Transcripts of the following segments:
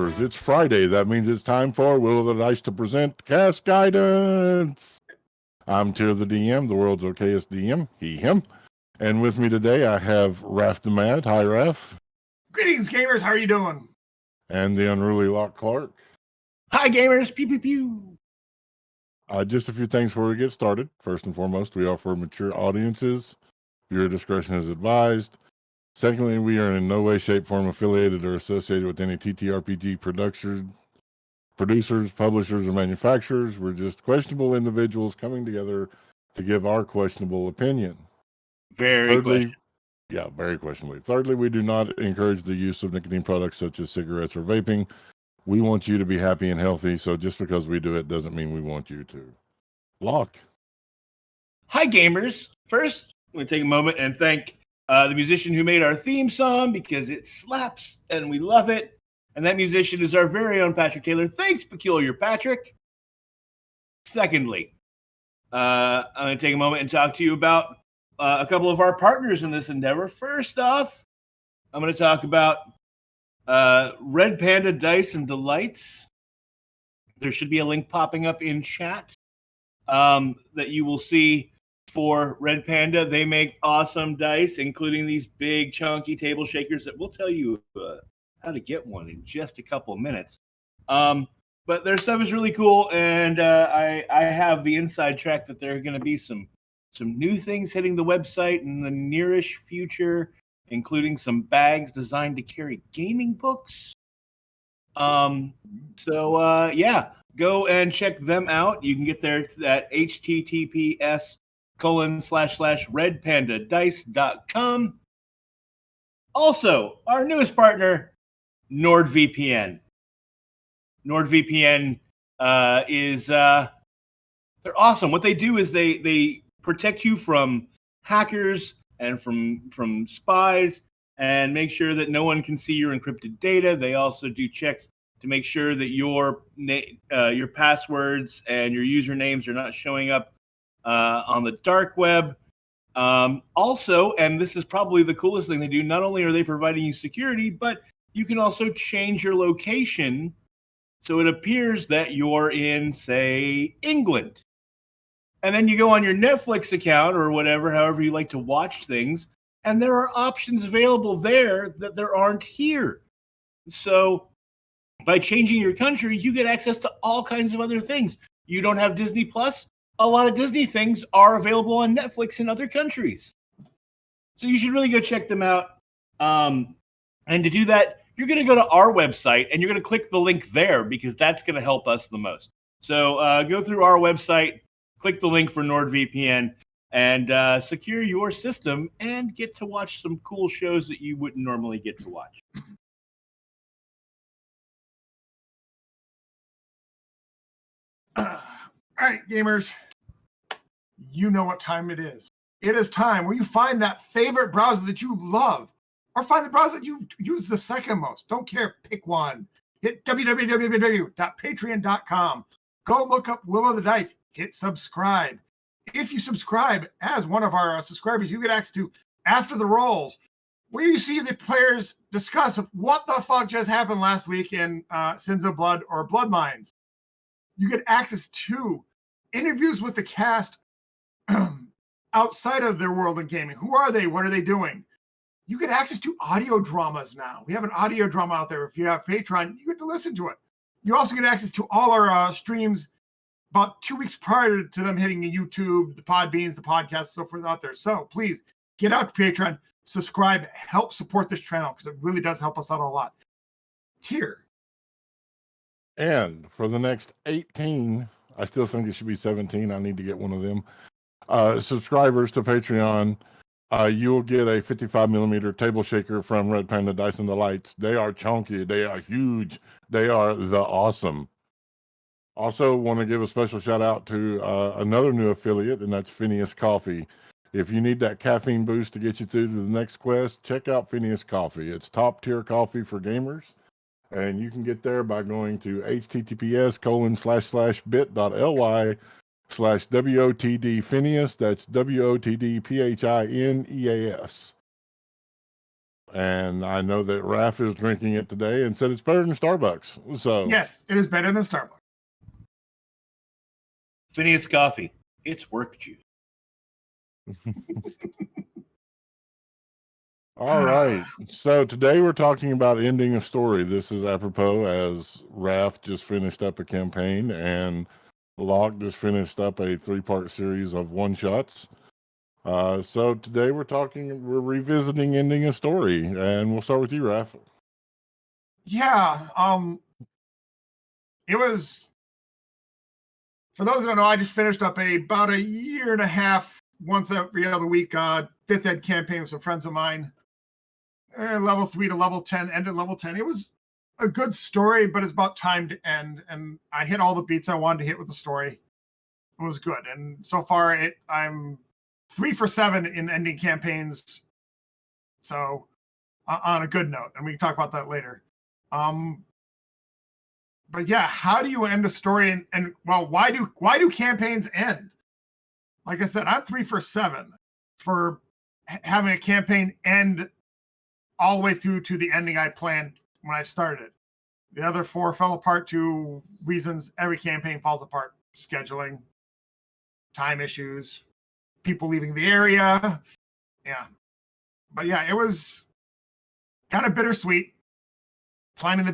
gamers, it's Friday. That means it's time for Will of the Dice to present Cast Guidance. I'm Tier the DM, the world's okayest DM, he, him. And with me today, I have Raph the Mad. Hi, Raph. Greetings, gamers. How are you doing? And the Unruly Locke Clark. Hi, gamers. Pew, pew, pew. Just a few things before we get started. First and foremost, we offer mature audiences. Viewer discretion is advised. Secondly, we are in no way, shape, form affiliated or associated with any TTRPG producers, publishers, or manufacturers. We're just questionable individuals coming together to give our questionable opinion. Very questionable. Yeah, very questionably. Thirdly, we do not encourage the use of nicotine products such as cigarettes or vaping. We want you to be happy and healthy, so just because we do it doesn't mean we want you to. Locke. Hi, gamers. First, I'm going to take a moment and thank the musician who made our theme song because it slaps and we love it. And that musician is our very own Patrick Taylor. Thanks, Peculiar Patrick. Secondly, I'm going to take a moment and talk to you about a couple of our partners in this endeavor. First off, I'm going to talk about Red Panda Dice and Delights. There should be a link popping up in chat that you will see for Red Panda. They make awesome dice, including these big, chunky table shakers that we'll tell you how to get one in just a couple of minutes. But their stuff is really cool, and I have the inside track that there are going to be some new things hitting the website in the nearish future, including some bags designed to carry gaming books. Yeah, go and check them out. You can get there at https://redpandadice.com. Also, our newest partner, NordVPN. NordVPN is they're awesome. What they do is they protect you from hackers and from spies and make sure that no one can see your encrypted data. They also do checks to make sure that your passwords and your usernames are not showing up on the dark web. Also, and this is probably the coolest thing they do, not only are they providing you security, but you can also change your location so it appears that you're in, say, England. And then you go on your Netflix account or whatever, however you like to watch things, and there are options available there that there aren't here. So by changing your country, you get access to all kinds of other things. You don't have Disney Plus? A lot of Disney things are available on Netflix in other countries. So you should really go check them out. And to do that, you're going to go to our website and you're going to click the link there because that's going to help us the most. So go through our website, click the link for NordVPN, and secure your system and get to watch some cool shows that you wouldn't normally get to watch. All right, gamers. You know what time it is. It is time where you find that favorite browser that you love, or find the browser that you use the second most. Don't care. Pick one. Hit www.patreon.com. Go look up Will of the Dice. Hit subscribe. If you subscribe as one of our subscribers, you get access to After the Rolls, where you see the players discuss what the fuck just happened last week in Sins of Blood or Bloodlines. You get access to interviews with the cast outside of their world in gaming. Who are they? What are they doing? You get access to audio dramas now. We have an audio drama out there. If you have Patreon, you get to listen to it. You also get access to all our streams about 2 weeks prior to them hitting the YouTube, the Podbeans, the podcasts, so forth out there. So please get out to Patreon, subscribe, help support this channel because it really does help us out a lot. Tier. And for the next 18, I still think it should be 17. I need to get one of them. Subscribers to Patreon, you'll get a 55 millimeter table shaker from Red Panda Dice and Delights. They are chunky. They are huge. They are the awesome. Also, want to give a special shout out to another new affiliate, and that's Phineas Coffee. If you need that caffeine boost to get you through to the next quest, check out Phineas Coffee. It's top tier coffee for gamers. And you can get there by going to https://bit.ly/WOTD Phineas. That's WOTD PHINEAS. And I know that Raph is drinking it today and said it's better than Starbucks. So Yes, it is better than Starbucks. Phineas Coffee. It's work juice. All right. So today we're talking about ending a story. This is apropos as Raph just finished up a campaign and Locke just finished up a 3-part series of one-shots. So today we're revisiting ending a story, and we'll start with you, Raph. Yeah, it was, for those that don't know, I just finished up about a year and a half, once every other week, 5th ed campaign with some friends of mine. Level 3 to level 10, ended level 10. It was a good story, but it's about time to end. And I hit all the beats I wanted to hit with the story. It was good. And so far, I'm 3 for 7 in ending campaigns. So on a good note, and we can talk about that later. But yeah, how do you end a story? And well, why do campaigns end? Like I said, I'm 3 for 7 for having a campaign end all the way through to the ending I planned when I started. The other 4 fell apart to reasons every campaign falls apart: scheduling, time issues, people leaving the area. Yeah. But yeah, it was kind of bittersweet finding the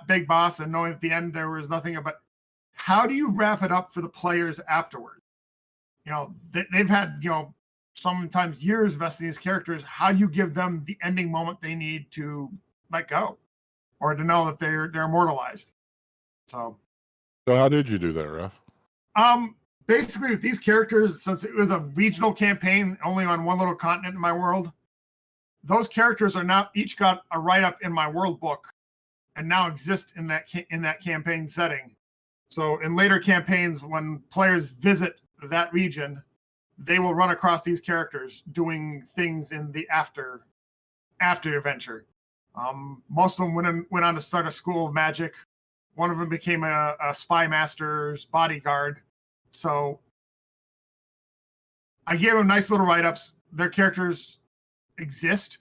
big boss and knowing at the end there was nothing about how do you wrap it up for the players afterward? They've had, sometimes years vested in these characters. How do you give them the ending moment they need to let go or to know that they're immortalized? So how did you do that, Raph? Basically with these characters, since it was a regional campaign only on one little continent in my world, those characters are now each got a write-up in my world book and now exist in that campaign setting. So in later campaigns, when players visit that region, they will run across these characters doing things in the after adventure. Most of them went on to start a school of magic. One of them became a spy master's bodyguard. So I gave them nice little write-ups. Their characters exist.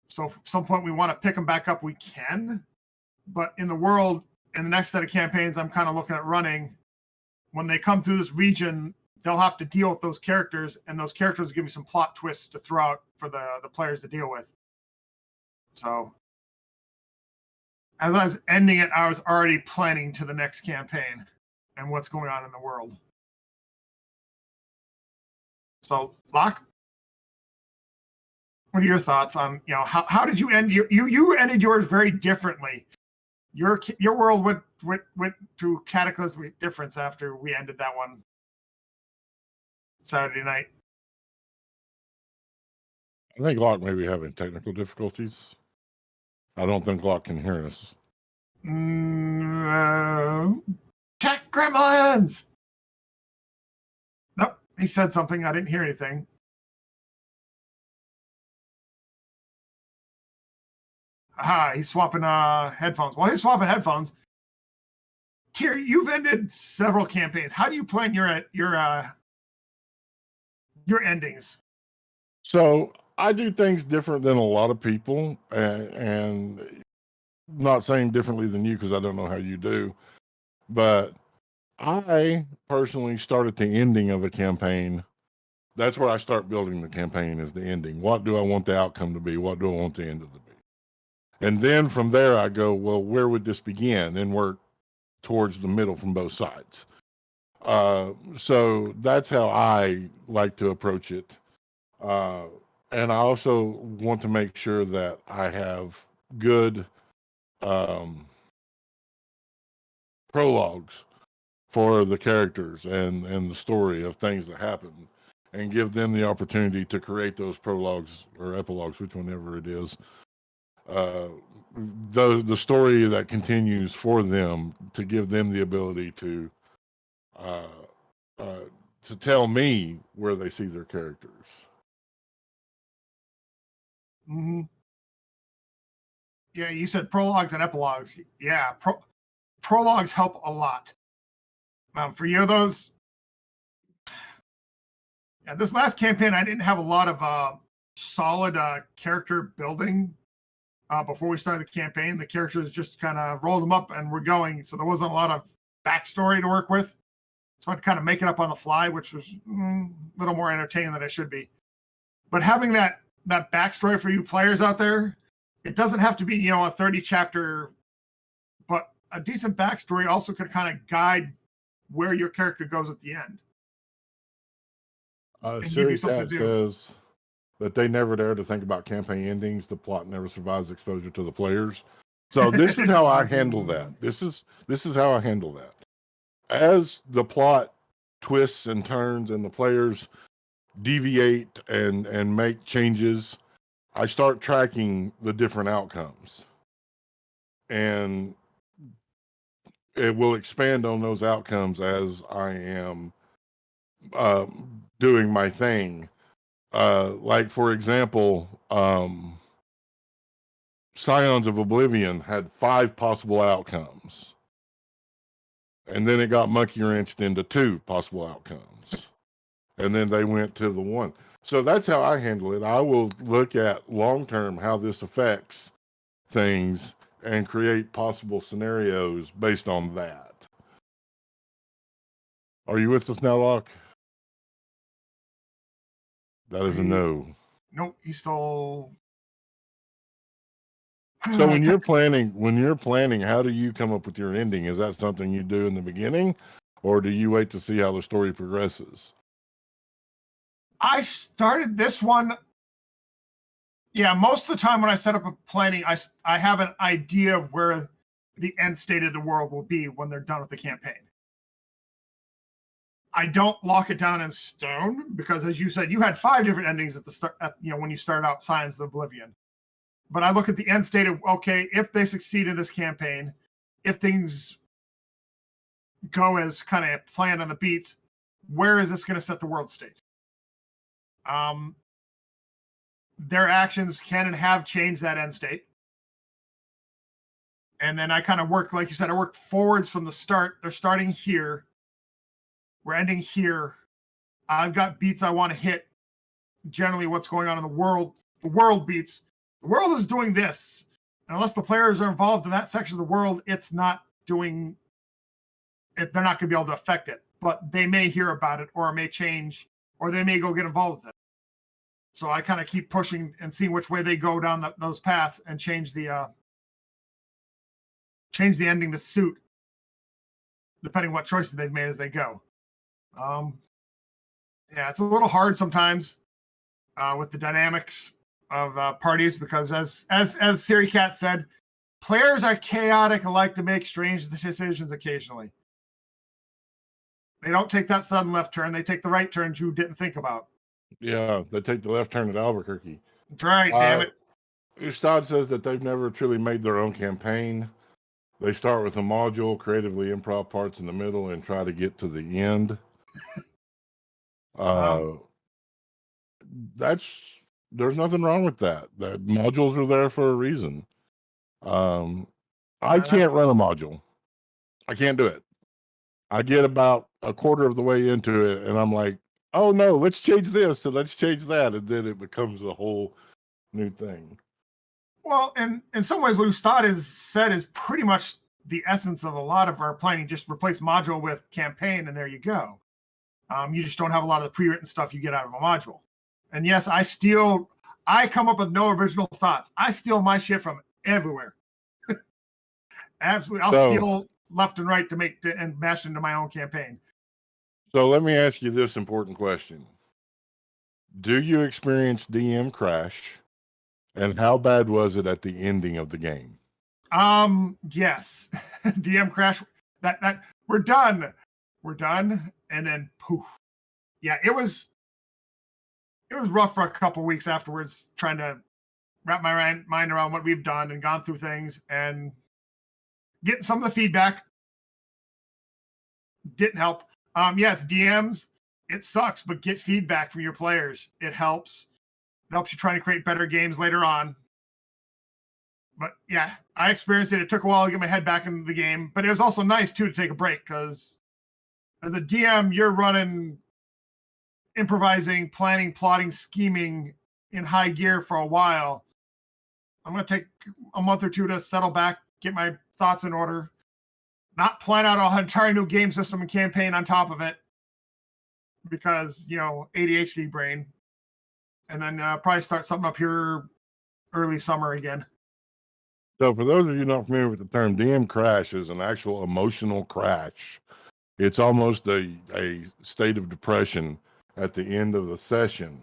So if at some point we want to pick them back up, we can. But in the world, in the next set of campaigns I'm kind of looking at running, when they come through this region, they'll have to deal with those characters, and those characters give me some plot twists to throw out for the players to deal with. So as I was ending it, I was already planning to the next campaign and what's going on in the world. So, Locke, what are your thoughts on, how did you end you ended yours very differently? Your world went through cataclysmic difference after we ended that one Saturday night. I think Locke may be having technical difficulties. I don't think Locke can hear us. Tech gremlins! Nope, he said something. I didn't hear anything. Aha, he's swapping headphones. While he's swapping headphones, Tyr, you've ended several campaigns. How do you plan your endings? So I do things different than a lot of people, and not saying differently than you because I don't know how you do, but I personally start at the ending of a campaign. That's where I start building the campaign, is the ending. What do I want the outcome to be? What do I want the end of it to be? And then from there I go, well, where would this begin? And work towards the middle from both sides. So that's how I like to approach it. And I also want to make sure that I have good prologues for the characters and the story of things that happen, and give them the opportunity to create those prologues or epilogues, whichever it is, the story that continues for them, to give them the ability to tell me where they see their characters. Mm-hmm. Yeah, you said prologues and epilogues. Yeah, prologues help a lot. For you, those. Yeah, this last campaign, I didn't have a lot of solid character building before we started the campaign. The characters just kind of rolled them up and we're going. So there wasn't a lot of backstory to work with. So I'd kind of make it up on the fly, which was a little more entertaining than it should be. But having that backstory for you players out there, it doesn't have to be, a 30 chapter, but a decent backstory also could kind of guide where your character goes at the end. Siri Cat says that they never dare to think about campaign endings. The plot never survives exposure to the players. So this is how I handle that. This is how I handle that. As the plot twists and turns and the players deviate and make changes, I start tracking the different outcomes. And it will expand on those outcomes as I am doing my thing. Like, for example, Scions of Oblivion had 5 possible outcomes. And then it got monkey wrenched into 2 possible outcomes. And then they went to the 1. So that's how I handle it. I will look at long-term how this affects things and create possible scenarios based on that. Are you with us now, Locke? That is a no. Nope, he's still. So when you're planning, how do you come up with your ending? Is that something you do in the beginning, or do you wait to see how the story progresses? I started this one. Yeah, most of the time when I set up a planning, I have an idea of where the end state of the world will be when they're done with the campaign. I don't lock it down in stone because, as you said, you had 5 different endings at the start. When you started out Scions of Oblivion. But I look at the end state of, okay, if they succeed in this campaign, if things go as kind of planned on the beats, where is this going to set the world state? Their actions can and have changed that end state. And then I kind of work, like you said, I work forwards from the start. They're starting here. We're ending here. I've got beats I want to hit. Generally, what's going on in the world beats. The world is doing this. And unless the players are involved in that section of the world, it's not doing it. They're not going to be able to affect it. But they may hear about it, or it may change, or they may go get involved with it. So I kind of keep pushing and seeing which way they go down those paths and change the ending to suit, depending what choices they've made as they go. Yeah, it's a little hard sometimes with the dynamics of parties because, as Siri Cat said, players are chaotic and like to make strange decisions occasionally. They don't take that sudden left turn; they take the right turns you didn't think about. Yeah, they take the left turn at Albuquerque. That's right, damn it. Ustad says that they've never truly made their own campaign. They start with a module, creatively improv parts in the middle, and try to get to the end. There's nothing wrong with that. The modules are there for a reason. I can't run a module. I can't do it. I get about a quarter of the way into it, and I'm like, oh no, let's change this and let's change that, and then it becomes a whole new thing. Well, and in some ways, what Ustad has said is pretty much the essence of a lot of our planning. Just replace module with campaign, and there you go. You just don't have a lot of the pre-written stuff you get out of a module. And yes, I come up with no original thoughts. I steal my shit from everywhere. Absolutely. I'll steal left and right and mash into my own campaign. So let me ask you this important question. Do you experience DM crash? And how bad was it at the ending of the game? Yes. DM crash. That we're done. We're done. And then poof. Yeah, it was rough for a couple weeks afterwards, trying to wrap my mind around what we've done and gone through things and getting some of the feedback. Didn't help. Yes, DMs, it sucks, but get feedback from your players. It helps. It helps you trying to create better games later on. But yeah, I experienced it. It took a while to get my head back into the game, but it was also nice too to take a break because as a DM, you're running, improvising, planning, plotting, scheming in high gear for a while. I'm going to take a month or two to settle back, get my thoughts in order, not plan out an entire new game system and campaign on top of it because, ADHD brain. And then probably start something up here early summer again. So for those of you not familiar with the term, DM crash is an actual emotional crash. It's almost a state of depression at the end of the session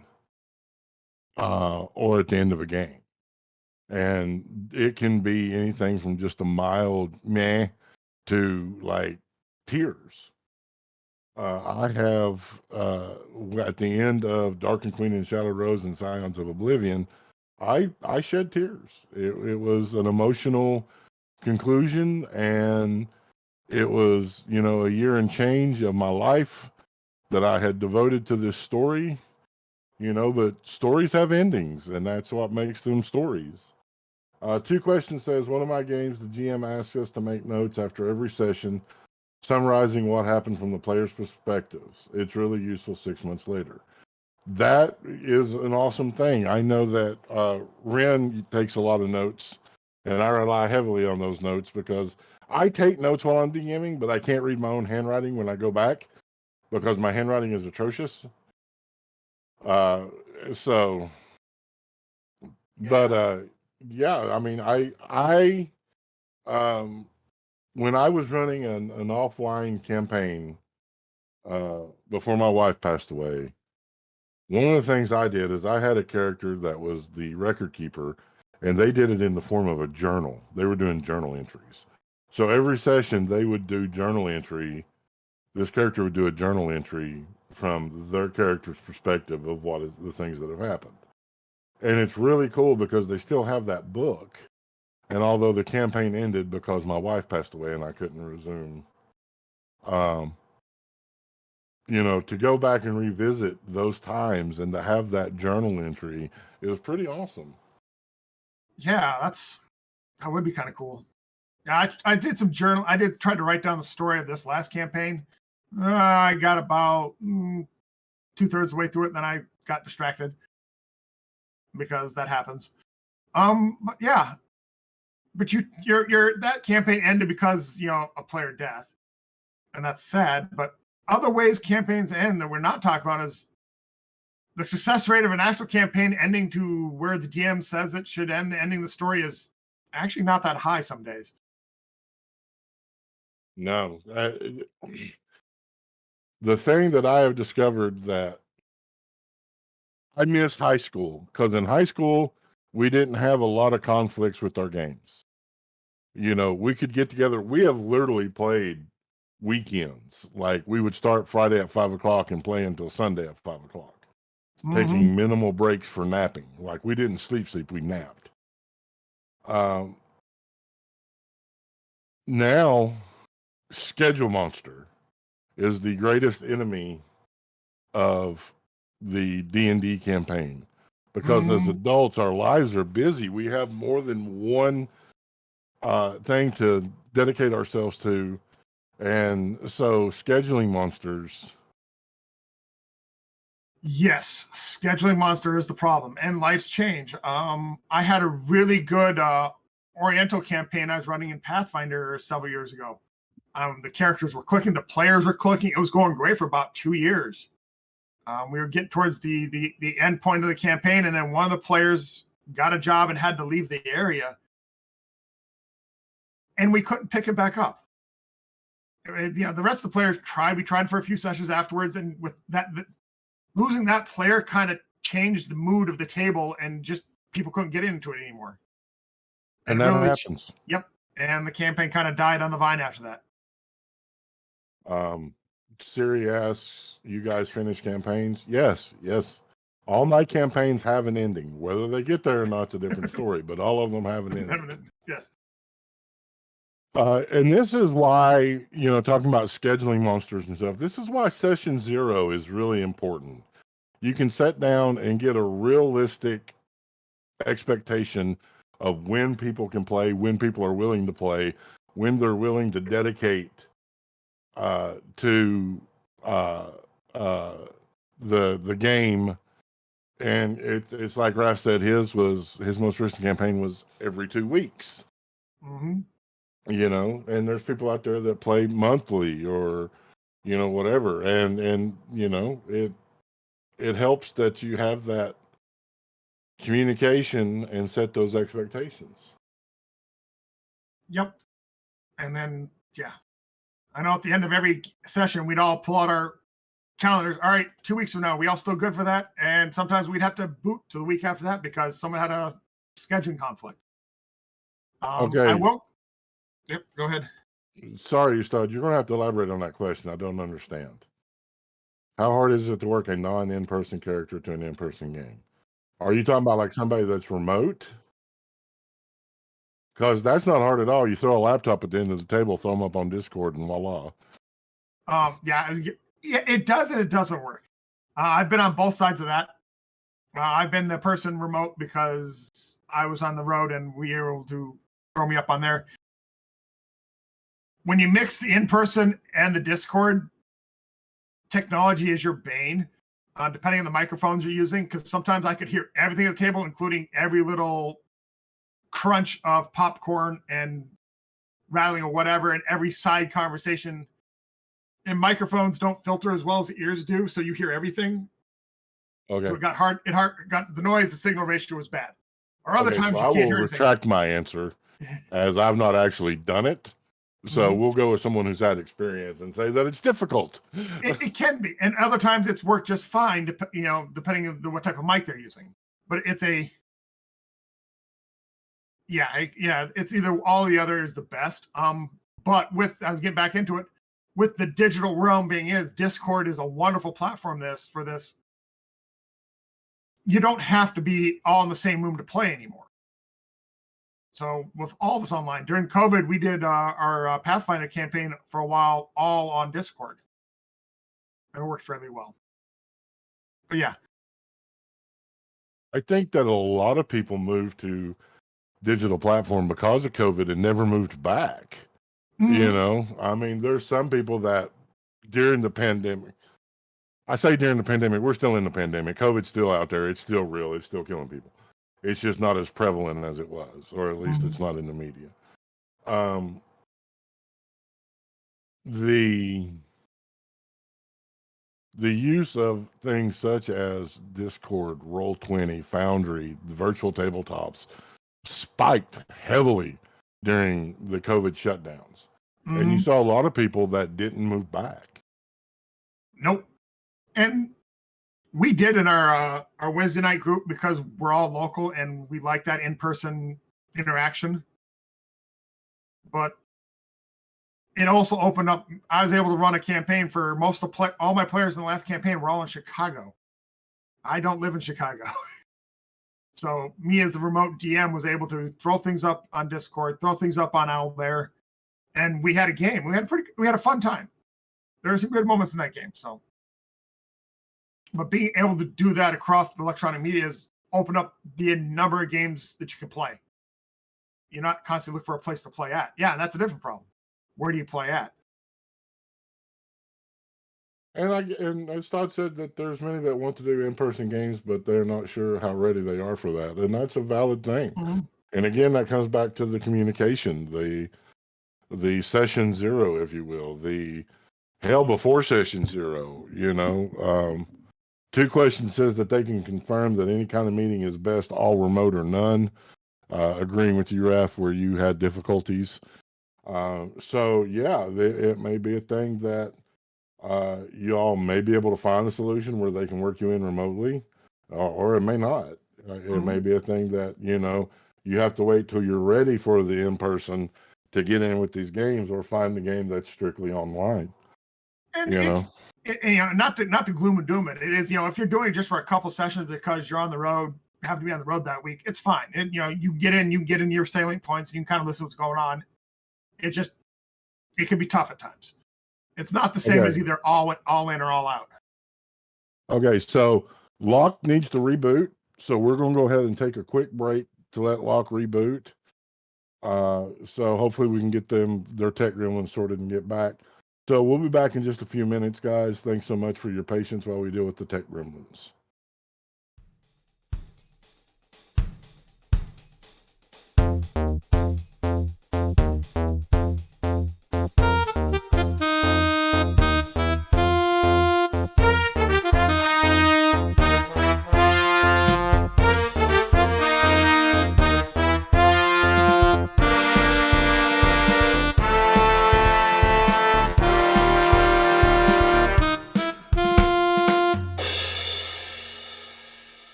or at the end of a game. And it can be anything from just a mild meh to like tears. I have, at the end of Darkened Queen and Shadow Rose and Scions of Oblivion, I shed tears. It was an emotional conclusion, and it was, a year and change of my life that I had devoted to this story, but stories have endings, and that's what makes them stories. Two questions says, one of my games, the GM asks us to make notes after every session, summarizing what happened from the player's perspectives. It's really useful 6 months later. That is an awesome thing. I know that Ren takes a lot of notes, and I rely heavily on those notes because I take notes while I'm DMing, but I can't read my own handwriting when I go back because my handwriting is atrocious. Yeah, I mean, I when I was running an offline campaign before my wife passed away, one of the things I did is I had a character that was the record keeper, and they did it in the form of a journal. They were doing journal entries. So every session they would do journal entry. This character would do a journal entry from their character's perspective of the things that have happened. And it's really cool because they still have that book. And although the campaign ended because my wife passed away and I couldn't resume, to go back and revisit those times and to have that journal entry, it was pretty awesome. Yeah, that would be kind of cool. Yeah, I did some journal. I did try to write down the story of this last campaign. I got about 2/3 of the way through it, and then I got distracted because that happens. But yeah, but your that campaign ended because a player death, and that's sad. But other ways campaigns end that we're not talking about is the success rate of an actual campaign ending to where the DM says it should end. Ending the story is actually not that high some days. No, the thing that I have discovered that I miss high school because in high school we didn't have a lot of conflicts with our games. We could get together. We have literally played weekends. Like we would start Friday at 5:00 and play until Sunday at 5:00, taking minimal breaks for napping. Like we didn't sleep, we napped. Now, Schedule Monster is the greatest enemy of the D&D campaign because as adults, our lives are busy. We have more than one thing to dedicate ourselves to. And so scheduling monsters. Yes, scheduling monster is the problem, and life's change. I had a really good Oriental campaign I was running in Pathfinder several years ago. The characters were clicking, the players were clicking. It was going great for about 2 years. We were getting towards the end point of the campaign, and then one of the players got a job and had to leave the area, and we couldn't pick it back up. The rest of the players tried. We tried for a few sessions afterwards, and with that, losing that player kind of changed the mood of the table, and just people couldn't get into it anymore. And that really happens. Yep. And the campaign kind of died on the vine after that. Siri asks, you guys finish campaigns? Yes. All my campaigns have an ending. Whether they get there or not, it's a different story, but all of them have an ending. Yes. And this is why, talking about scheduling monsters and stuff, this is why session 0 is really important. You can sit down and get a realistic expectation of when people can play, when people are willing to play, when they're willing to dedicate to the game, And it's like Raf said, his most recent campaign was every 2 weeks. Mm-hmm. You know, and there's people out there that play monthly or, you know, whatever. And you know, it helps that you have that communication and set those expectations. Yep. And then, yeah, I know at the end of every session, we'd all pull out our calendars. All right, 2 weeks from now, we all still good for that? And sometimes we'd have to boot to the week after that because someone had a scheduling conflict. Okay. I won't. Yep, go ahead. Sorry, Stud, you're going to have to elaborate on that question. I don't understand. How hard is it to work a non-in-person character to an in-person game? Are you talking about like somebody that's remote? Because that's not hard at all. You throw a laptop at the end of the table, throw them up on Discord, and voila. Yeah, it does and it doesn't work. I've been on both sides of that. I've been the person remote because I was on the road and we were able to throw me up on there. When you mix the in-person and the Discord, technology is your bane, depending on the microphones you're using, because sometimes I could hear everything at the table, including every little crunch of popcorn and rattling or whatever, and every side conversation. And microphones don't filter as well as the ears do, so you hear everything. Okay. So it got hard. It got the noise. The signal ratio was bad. Or other times so you can't hear I will anything. retract my answer, as I've not actually done it. So we'll go with someone who's had experience and say that it's difficult. It can be, and other times it's worked just fine. Depending on what type of mic they're using. But it's it's either all the other is the best. But I was getting back into it, with the digital realm Discord is a wonderful platform for this. You don't have to be all in the same room to play anymore. So with all of us online, during COVID, we did our Pathfinder campaign for a while, all on Discord. And it worked fairly well. But yeah. I think that a lot of people moved to digital platform because of COVID and never moved back. Mm-hmm. You know, I mean, there's some people that during the pandemic, I say during the pandemic, we're still in the pandemic. COVID's still out there. It's still real. It's still killing people. It's just not as prevalent as it was, or at least it's not in the media. The use of things such as Discord, Roll20, Foundry, the virtual tabletops spiked heavily during the COVID shutdowns. And you saw a lot of people that didn't move back. Nope. And we did in our Wednesday night group because we're all local and we like that in-person interaction. But it also opened up. I was able to run a campaign for all my players in the last campaign were all in Chicago. I don't live in Chicago. So me as the remote DM was able to throw things up on Discord, throw things up on Owlbear, and we had a game. We had a fun time. There were some good moments in that game. So, but being able to do that across the electronic media has opened up the number of games that you can play. You're not constantly looking for a place to play at. Yeah, that's a different problem. Where do you play at? And as Todd said, that there's many that want to do in-person games, but they're not sure how ready they are for that. And that's a valid thing. Mm-hmm. And again, that comes back to the communication, the session zero, if you will, the hell before session zero, you know. 2 questions says that they can confirm that any kind of meeting is best all remote or none. Agreeing with you, Raf, where you had difficulties. So yeah, it may be a thing that you all may be able to find a solution where they can work you in remotely, or it may not. It may be a thing that, you know, you have to wait till you're ready for the in-person to get in with these games, or find the game that's strictly online. And not to gloom and doom it. It is, if you're doing it just for a couple sessions because you're on the road, have to be on the road that week, it's fine. And you get in your salient points and you can kind of listen to what's going on. It can be tough at times. It's not the same as either all in or all out. Okay, so Locke needs to reboot. So we're going to go ahead and take a quick break to let Locke reboot. So hopefully we can get their tech gremlins sorted and get back. So we'll be back in just a few minutes, guys. Thanks so much for your patience while we deal with the tech gremlins.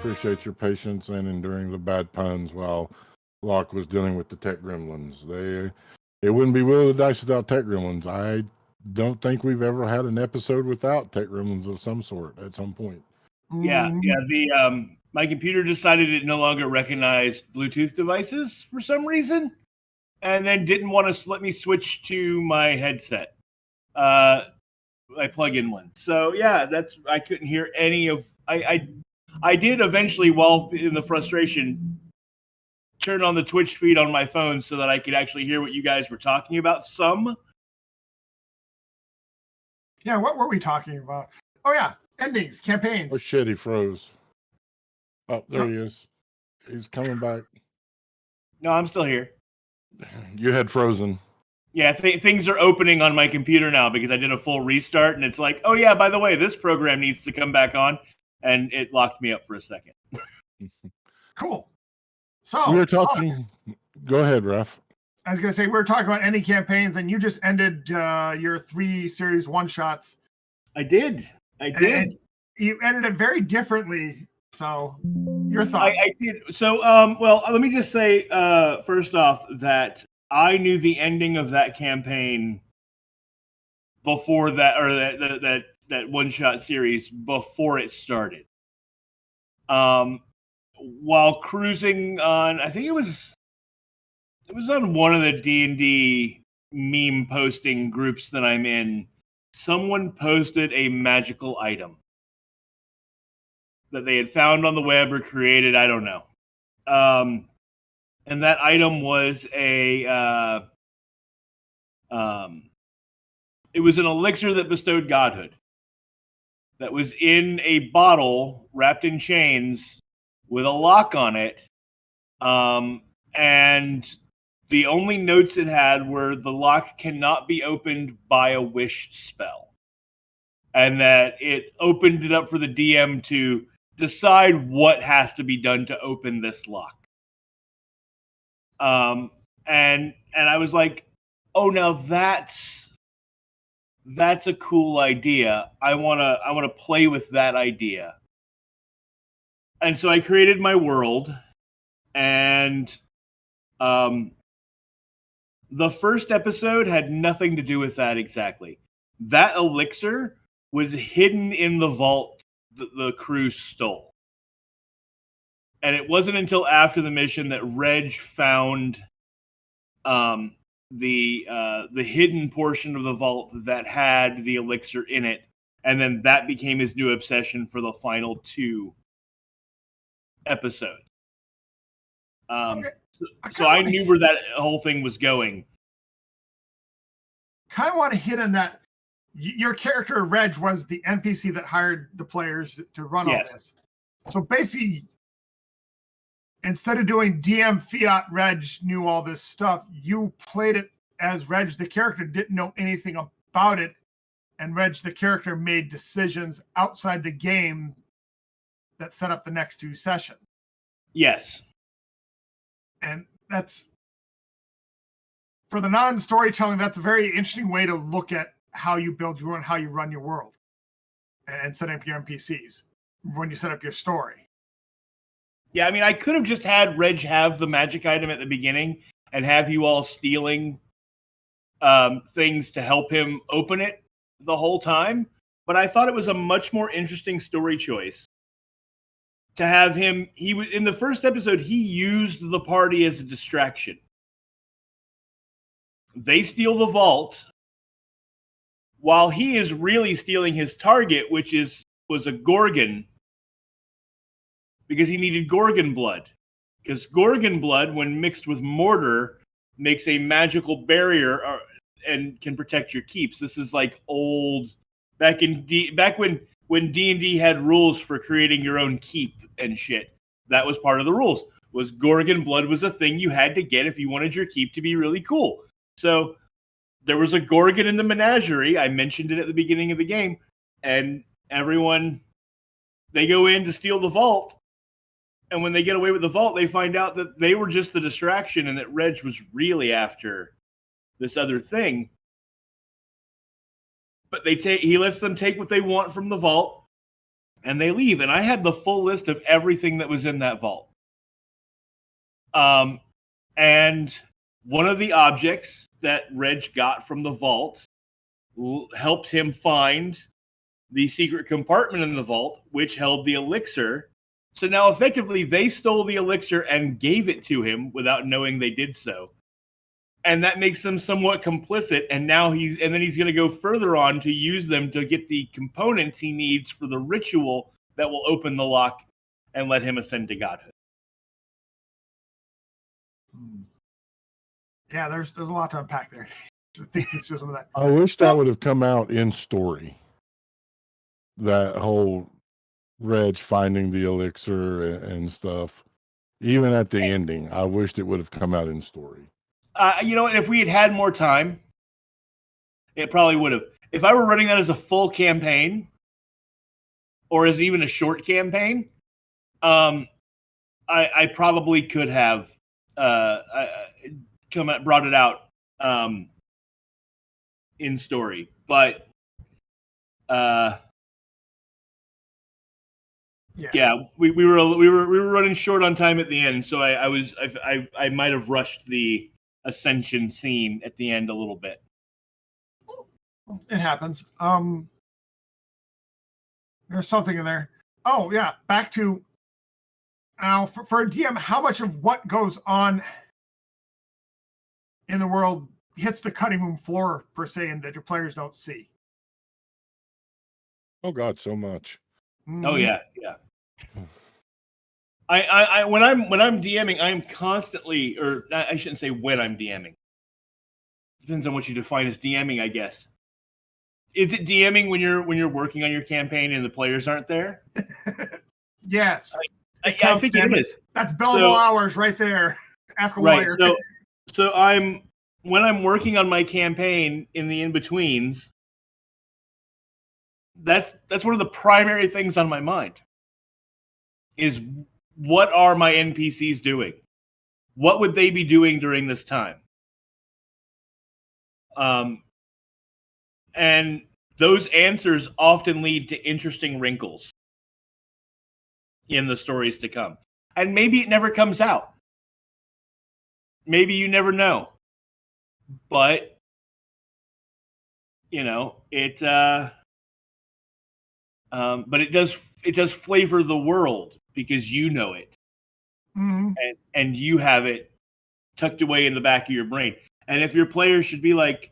appreciate your patience and enduring the bad puns while Locke was dealing with the tech gremlins. It wouldn't be Will of the Dice without tech gremlins. I don't think we've ever had an episode without tech gremlins of some sort at some point. Yeah. The my computer decided it no longer recognized Bluetooth devices for some reason, and then didn't want to let me switch to my headset, my plug-in one. So yeah, I couldn't hear any of. I did eventually, while in the frustration, turn on the Twitch feed on my phone so that I could actually hear what you guys were talking about. Some. Yeah, what were we talking about? Oh yeah, endings, campaigns. Oh shit, he froze. Oh, there he is. He's coming back. No, I'm still here. You had frozen. Yeah, things are opening on my computer now because I did a full restart, and it's like, oh yeah, by the way, this program needs to come back on, and it locked me up for a second. Cool. So We were talking. Go ahead, Ref. I was going to say, we were talking about ending campaigns, and you just ended your 3 series one-shots. I did. And you ended it very differently. So, your thoughts? I did. So, well, let me just say, first off, that I knew the ending of that campaign before that, or that one-shot series before it started. While cruising on, I think it was on one of the D&D meme posting groups that I'm in. Someone posted a magical item that they had found on the web or created. I don't know. And that item was it was an elixir that bestowed godhood. That was in a bottle wrapped in chains with a lock on it. And the only notes it had were the lock cannot be opened by a wish spell. And that it opened it up for the DM to decide what has to be done to open this lock. And I was like, oh, now that's a cool idea. I wanna play with that idea. And so I created my world, and the first episode had nothing to do with that exactly. That elixir was hidden in the vault that the crew stole. And it wasn't until after the mission that Reg found the hidden portion of the vault that had the elixir in it. And then that became his new obsession for the final 2 episodes. So I knew where that whole thing was going. Kind of want to hit on that. Your character, Reg, was the NPC that hired the players to run all this. So basically, instead of doing DM Fiat, Reg knew all this stuff. You played it as Reg, the character, didn't know anything about it. And Reg, the character, made decisions outside the game that set up the next 2 sessions. Yes. And that's, for the non-storytelling, that's a very interesting way to look at how you build your and how you run your world and set up your NPCs when you set up your story. Yeah, I mean, I could have just had Reg have the magic item at the beginning and have you all stealing things to help him open it the whole time. But I thought it was a much more interesting story choice to have him. He was in the first episode. He used the party as a distraction. They steal the vault while he is really stealing his target, which was a Gorgon, because he needed Gorgon blood. Because Gorgon blood, when mixed with mortar, makes a magical barrier and can protect your keeps. This is like old back when D&D had rules for creating your own keep and shit. That was part of the rules. Was Gorgon blood was a thing you had to get if you wanted your keep to be really cool. So there was a Gorgon in the menagerie. I mentioned it at the beginning of the game, and everyone, they go in to steal the vault. And when they get away with the vault, they find out that they were just the distraction and that Reg was really after this other thing. But he lets them take what they want from the vault. and they leave. And I had the full list of everything that was in that vault. And one of the objects that Reg got from the vault helped him find the secret compartment in the vault, which held the elixir. So now effectively they stole the elixir and gave it to him without knowing they did so. And that makes them somewhat complicit. And now he's going to go further on to use them to get the components he needs for the ritual that will open the lock and let him ascend to godhood. Yeah, there's a lot to unpack there. I think it's just some of that. I wish that would have come out in story. That whole Reg finding the elixir and stuff. Even at the ending, I wished it would have come out in story. If we had had more time, it probably would have. If I were running that as a full campaign, or as even a short campaign, I probably could have brought it out in story, but yeah, we were running short on time at the end, so I might have rushed the ascension scene at the end a little bit. It happens. There's something in there. Oh yeah, back to now for a DM, how much of what goes on in the world hits the cutting room floor per se, and that your players don't see? Oh God, so much. Oh yeah. I when I'm DMing, I'm constantly, or I shouldn't say when I'm DMing. Depends on what you define as DMing, I guess. Is it DMing when you're working on your campaign and the players aren't there? Yes. I think it is. That's billable hours right there. Ask a lawyer. So when I'm working on my campaign in the in-betweens, that's one of the primary things on my mind. Is what are my NPCs doing? What would they be doing during this time? And those answers often lead to interesting wrinkles in the stories to come. And maybe it never comes out. Maybe you never know. But but it does flavor the world because you know it. Mm-hmm. And you have it tucked away in the back of your brain. And if your players should be like,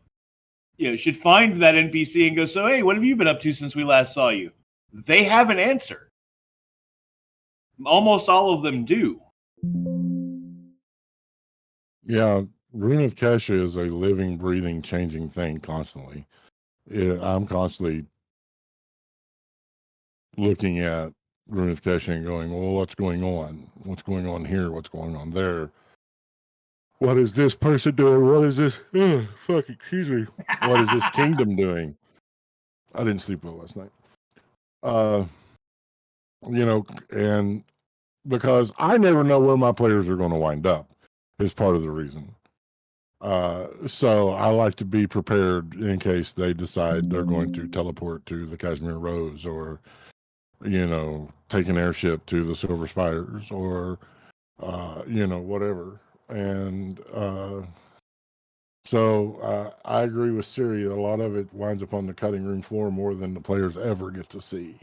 should find that NPC and go, so, hey, what have you been up to since we last saw you? They have an answer. Almost all of them do. Yeah, Rune of Kesha is a living, breathing, changing thing constantly. I'm constantly looking at Rune of Kesha and going, well, what's going on? What's going on here? What's going on there? What is this person doing? What is this? Excuse me. What is this kingdom doing? I didn't sleep well last night. And because I never know where my players are going to wind up is part of the reason. So I like to be prepared in case they decide they're going to teleport to the Kashmir Rose or, take an airship to the Silver Spiders or, whatever. And so I agree with Siri. A lot of it winds up on the cutting room floor more than the players ever get to see.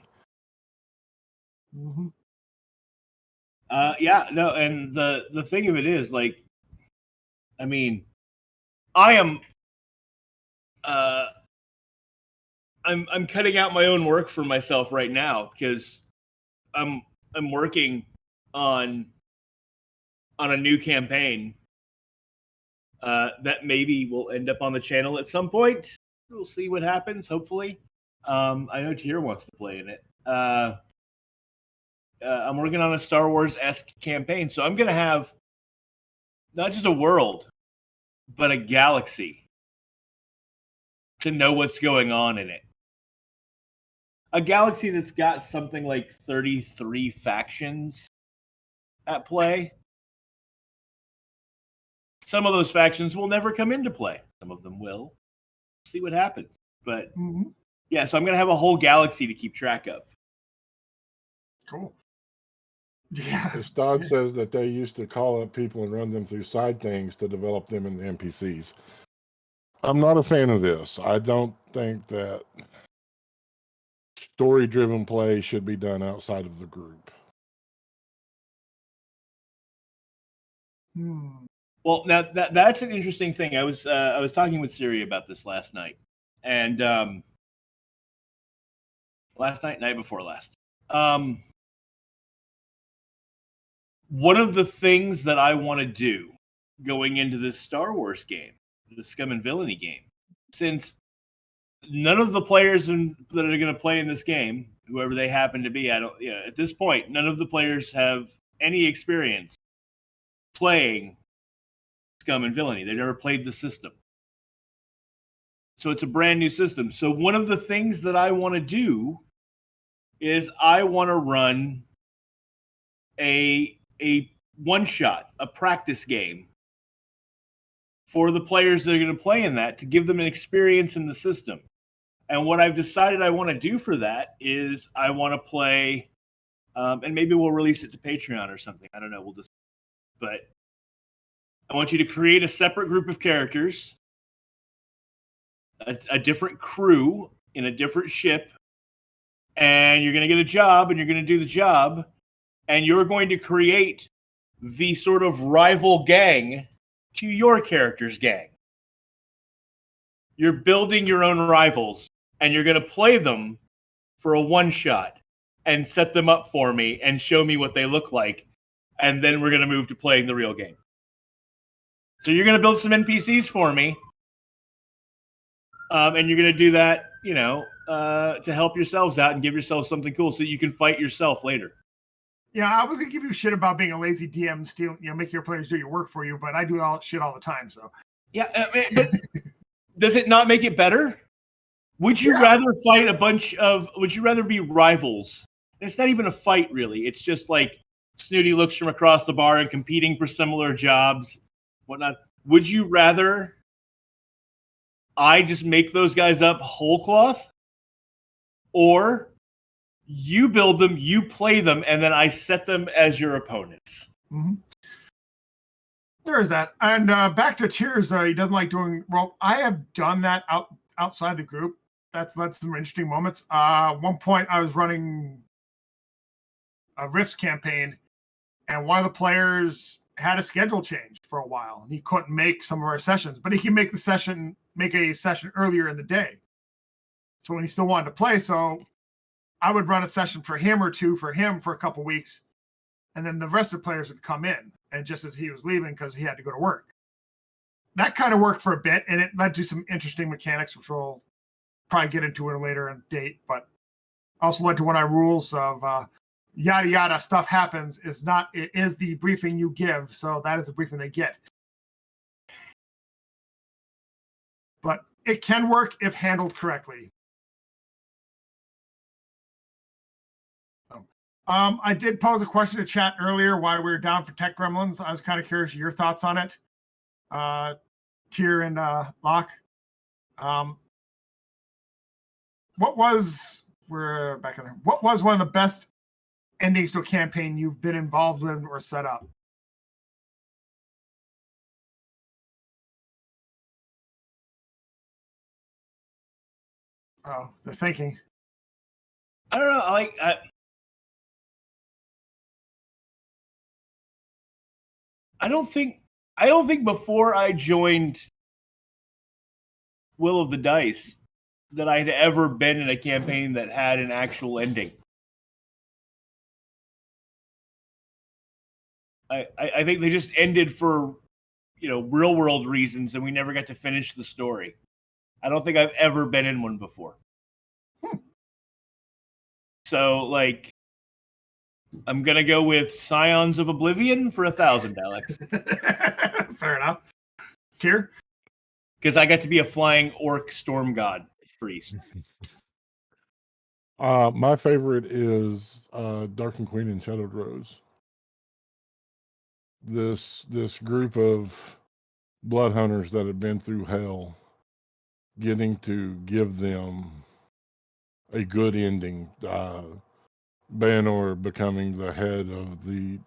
Mm-hmm. And the thing of it is, like, I mean, I am I'm cutting out my own work for myself right now because I'm working on a new campaign that maybe will end up on the channel at some point. We'll see what happens, hopefully. I know Tier wants to play in it. I'm working on a Star Wars-esque campaign, so I'm going to have not just a world, but a galaxy to know what's going on in it. A galaxy that's got something like 33 factions at play. Some of those factions will never come into play. Some of them will. See what happens. But yeah, so I'm going to have a whole galaxy to keep track of. Cool. Yeah. Stod says that they used to call up people and run them through side things to develop them in the NPCs. I'm not a fan of this. I don't think that story-driven play should be done outside of the group. Well, now that's an interesting thing. I was talking with Siri about this last night, and night before last. One of the things that I want to do going into this Star Wars game, the Scum and Villainy game, since none of the players that are going to play in this game, whoever they happen to be, at this point, none of the players have any experience playing Scum and Villainy. They never played the system. So it's a brand new system. So one of the things that I want to do is I want to run a one-shot, a practice game for the players that are going to play in that to give them an experience in the system. And what I've decided I want to do for that is I want to play, and maybe we'll release it to Patreon or something. I don't know. We'll just, but I want you to create a separate group of characters, a different crew in a different ship, and you're going to get a job, and you're going to do the job, and you're going to create the sort of rival gang to your character's gang. You're building your own rivals, and you're going to play them for a one-shot and set them up for me and show me what they look like, and then we're going to move to playing the real game. So you're going to build some NPCs for me, and you're going to do that, to help yourselves out and give yourself something cool so you can fight yourself later. Yeah, I was gonna give you shit about being a lazy DM, steal, make your players do your work for you, but I do all shit all the time. So yeah, but does it not make it better? Would you rather fight would you rather be rivals? And it's not even a fight, really. It's just like snooty looks from across the bar and competing for similar jobs, whatnot. Would you rather I just make those guys up whole cloth? Or you build them, you play them, and then I set them as your opponents. Mm-hmm. There's that. And back to Tears, he doesn't like doing role. I have done that outside the group. That's some interesting moments. One point, I was running a Rifts campaign, and one of the players had a schedule change for a while. He couldn't make some of our sessions, but he can make a session earlier in the day. So when he still wanted to play, so I would run a session for him or two for him for a couple weeks, and then the rest of the players would come in, and just as he was leaving because he had to go to work. That kind of worked for a bit, and it led to some interesting mechanics, which we'll probably get into at a later date, but also led to one of our rules of yada yada stuff happens it is the briefing you give, so that is the briefing they get. But it can work if handled correctly. I did pose a question to chat earlier while we were down for Tech Gremlins. I was kind of curious your thoughts on it. Tyr and Locke. What was one of the best endings to a campaign you've been involved in or set up? Oh, they're thinking. I don't know. I don't think before I joined Will of the Dice that I'd ever been in a campaign that had an actual ending. I think they just ended for, real world reasons, and we never got to finish the story. I don't think I've ever been in one before. So, I'm going to go with Scions of Oblivion for 1,000, Alex. Fair enough. Tyr? Because I got to be a flying orc storm god priest. My favorite is Dark and Queen and Shadowed Rose. This group of blood hunters that have been through hell, getting to give them a good ending. Bayanor becoming the head of the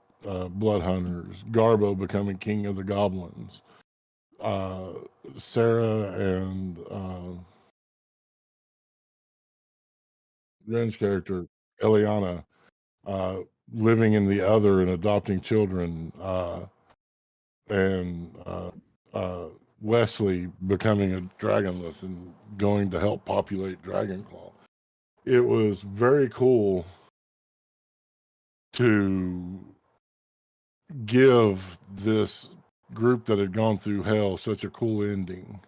Blood Hunters, Garbo becoming king of the goblins, Sarah and Ren's character, Eliana, living in the other and adopting children, and Wesley becoming a dragonless and going to help populate Dragonclaw. It was very cool to give this group that had gone through hell such a cool ending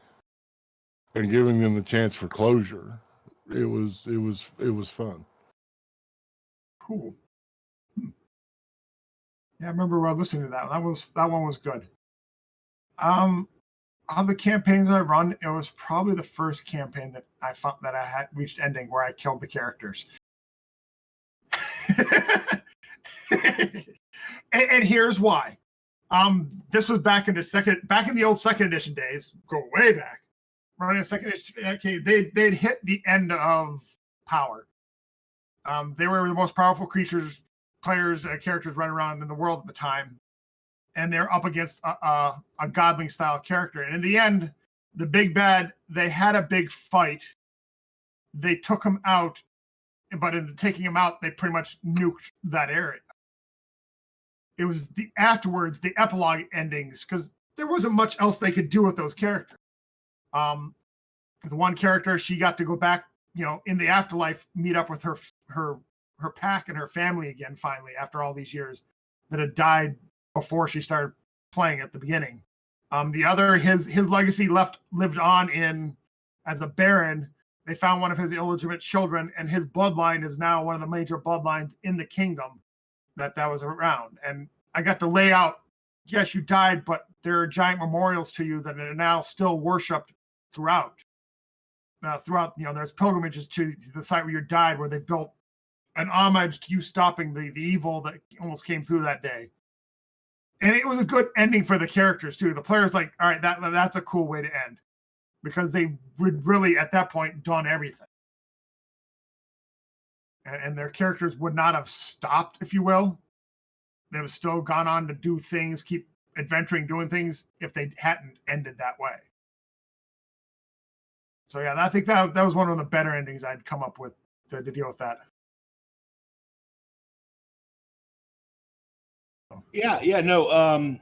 and giving them the chance for closure. It was fun. Cool. Yeah, I remember listening to that. That one was good. Of the campaigns I run, it was probably the first campaign that I found that I had reached ending where I killed the characters. and here's why. This was back in the old second edition days, go way back. Running a second edition, okay, they'd hit the end of power. They were the most powerful characters running around in the world at the time, and they're up against a godling style character. And in the end, the big bad, they had a big fight. They took him out, but in taking him out, they pretty much nuked that area. It was the epilogue endings, because there wasn't much else they could do with those characters. The one character, she got to go back, in the afterlife, meet up with her pack and her family again, finally, after all these years that had died before she started playing at the beginning. The other, his legacy lived on as a baron. They found one of his illegitimate children, and his bloodline is now one of the major bloodlines in the kingdom that was around. And I got to lay out, yes, you died, but there are giant memorials to you that are now still worshipped throughout. There's pilgrimages to the site where you died, where they've built an homage to you stopping the evil that almost came through that day. And it was a good ending for the characters too. The players like, all right, that's a cool way to end, because they would really at that point done everything, and their characters would not have stopped, if you will. They would still gone on to do things, keep adventuring, doing things, if they hadn't ended that way. So yeah, I think that was one of the better endings I'd come up with to deal with that. Yeah, no. And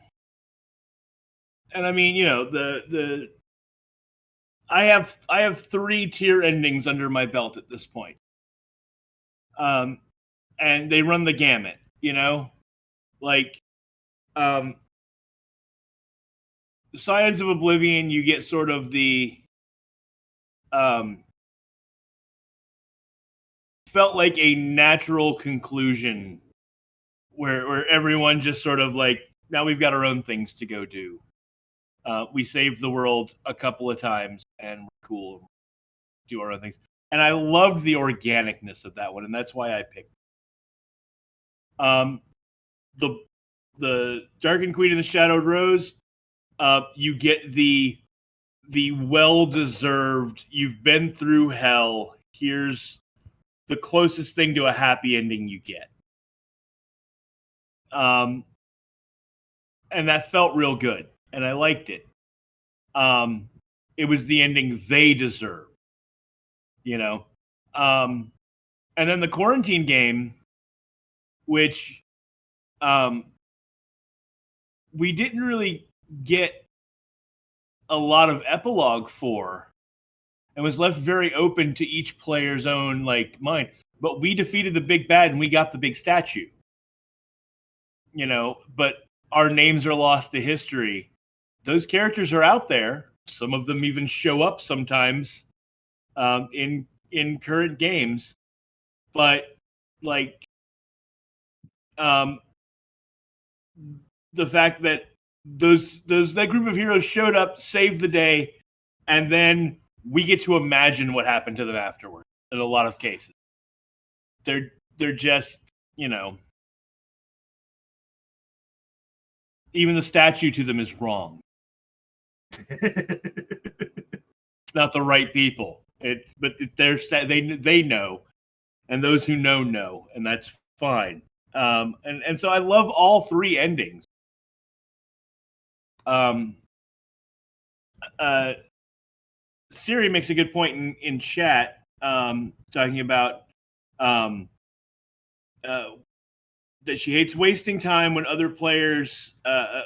I mean, I have 3 tier endings under my belt at this point. And they run the gamut, Scions of Oblivion, you get sort of the felt like a natural conclusion where everyone just sort of like, now we've got our own things to go do. We saved the world a couple of times and we're cool, do our own things. And I loved the organicness of that one, and that's why I picked it. The Darkened Queen and the Shadowed Rose, you get the well-deserved, you've been through hell, here's the closest thing to a happy ending you get. And that felt real good, and I liked it. It was the ending they deserved, and then the Quarantine game, which we didn't really get a lot of epilogue for, and was left very open to each player's own mind. But we defeated the big bad and we got the big statue. But our names are lost to history. Those characters are out there. Some of them even show up sometimes in current games. But the fact that that group of heroes showed up, saved the day, and then we get to imagine what happened to them afterward. In a lot of cases, they're just even the statue to them is wrong. It's not the right people. They know, and those who know, and that's fine. And so I love all three endings. Siri makes a good point in chat, talking about that she hates wasting time when other players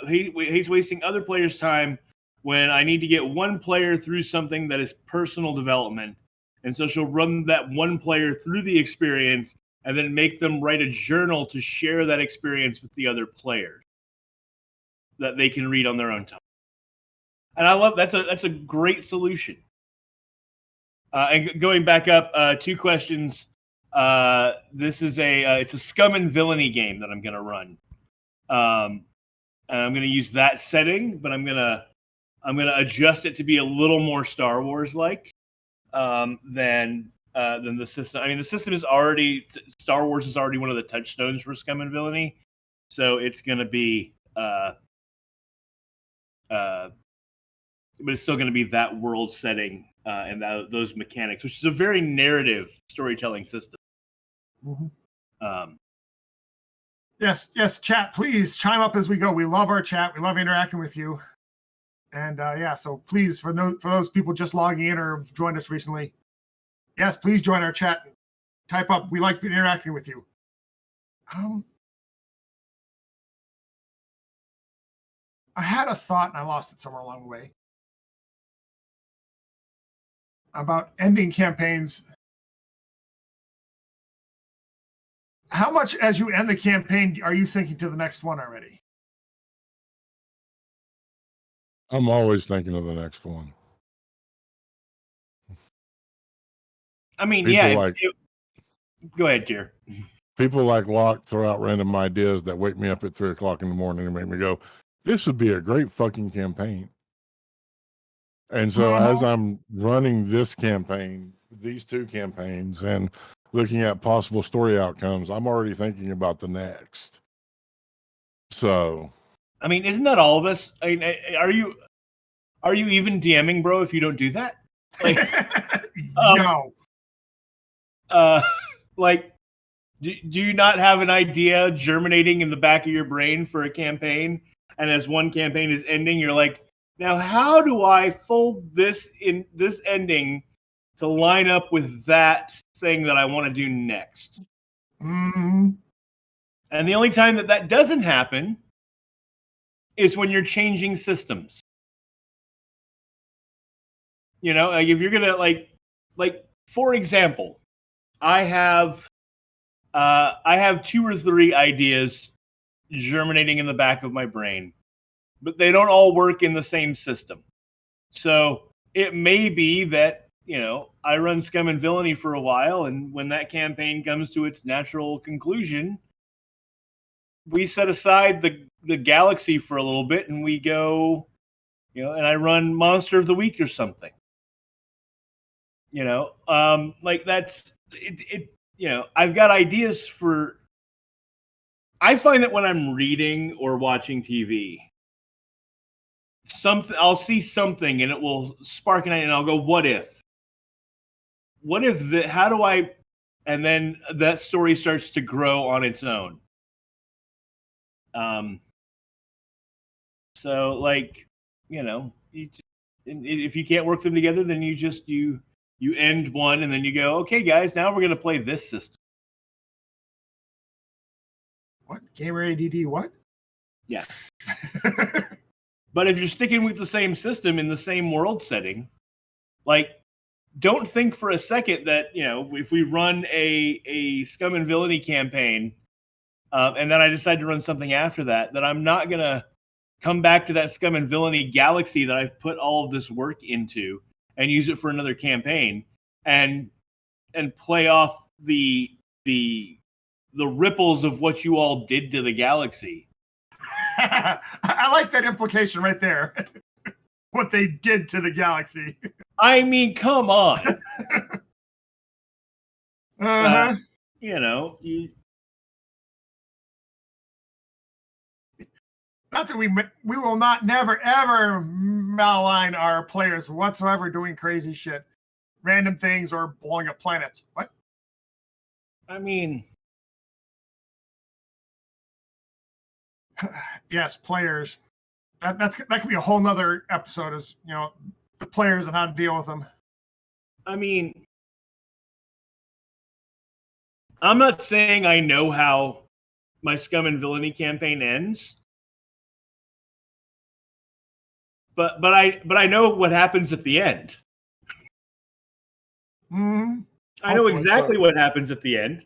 hates wasting other players' time when I need to get one player through something that is personal development. And so she'll run that one player through the experience and then make them write a journal to share that experience with the other players that they can read on their own time. And I love that's a great solution. And going back up, 2 questions. This is it's a Scum and Villainy game that I'm going to run. And I'm going to use that setting, but I'm going to adjust it to be a little more Star Wars like than the system. I mean, the system is already Star Wars is already one of the touchstones for Scum and Villainy, so it's going to be but it's still going to be that world setting and those mechanics, which is a very narrative storytelling system. Mm-hmm. Yes, chat, please chime up as we go. We love our chat. We love interacting with you. And so please, for those people just logging in or have joined us recently, yes, please join our chat. Type up. We like interacting with you. I had a thought and I lost it somewhere along the way about ending campaigns. How much, as you end the campaign, are you thinking to the next one already? I'm always thinking of the next one. I mean, People go ahead, dear. People like Locke throw out random ideas that wake me up at 3:00 in the morning and make me go, this would be a great fucking campaign. And so as I'm running this campaign, these 2 campaigns, and looking at possible story outcomes, I'm already thinking about the next. So, I mean, isn't that all of us? I mean, are you even DMing, bro, if you don't do that? Like, no. Like, do you not have an idea germinating in the back of your brain for a campaign? And as one campaign is ending, you're like, now how do I fold this ending to line up with that thing that I want to do next? Mm-hmm. And the only time that doesn't happen is when you're changing systems. You know, like if you're gonna like for example, I have 2 or 3 ideas germinating in the back of my brain, but they don't all work in the same system. So it may be that, you know, I run Scum and Villainy for a while, and when that campaign comes to its natural conclusion, we set aside the galaxy for a little bit and we go, you know, and I run Monster of the Week or something. You know, like that's it. You know, I've got ideas for. I find that when I'm reading or watching TV, I'll see something and it will spark an idea, and I'll go, "What if? What if the? How do I?" And then that story starts to grow on its own. So like, you know, if you can't work them together, then you end one and then you go, okay, guys, now we're going to play this system. What? Gamer ADD, what? Yeah. But if you're sticking with the same system in the same world setting, like, don't think for a second that, you know, if we run a Scum and Villainy campaign and then I decide to run something after that I'm not going to come back to that Scum and Villainy galaxy that I've put all of this work into and use it for another campaign and play off the ripples of what you all did to the galaxy. I like that implication right there. What they did to the galaxy. I mean, come on. You know, not that we will not never ever malign our players whatsoever doing crazy shit, random things, or blowing up planets. What? I mean, Yes, players. That could be a whole nother episode. Is the players and how to deal with them. I mean, I'm not saying I know how my Scum and Villainy campaign ends, but I know what happens at the end. Mm-hmm. I know Hopefully, exactly what happens at the end,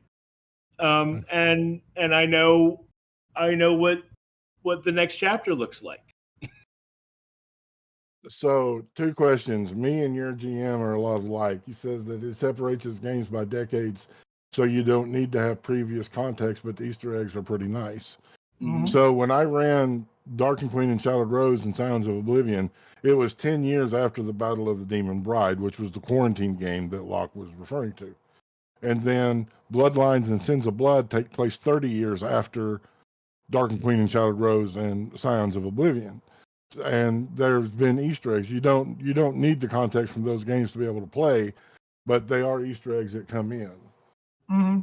and I know what the next chapter looks like. So, two questions. Me and your GM are a lot alike. He says that it separates his games by decades, so you don't need to have previous context, but the Easter eggs are pretty nice. Mhm. So, when I ran Darken Queen and Shadowed Rose and Sounds of Oblivion, it was 10 years after the Battle of the Demon Bride, which was the quarantine game that Locke was referring to. And then Bloodlines and Sins of Blood take place 30 years after Darken Queen and Shadowed Rose and Scions of Oblivion. And there's been Easter eggs. You don't need the context from those games to be able to play, but they are Easter eggs that come in. Mm-hmm.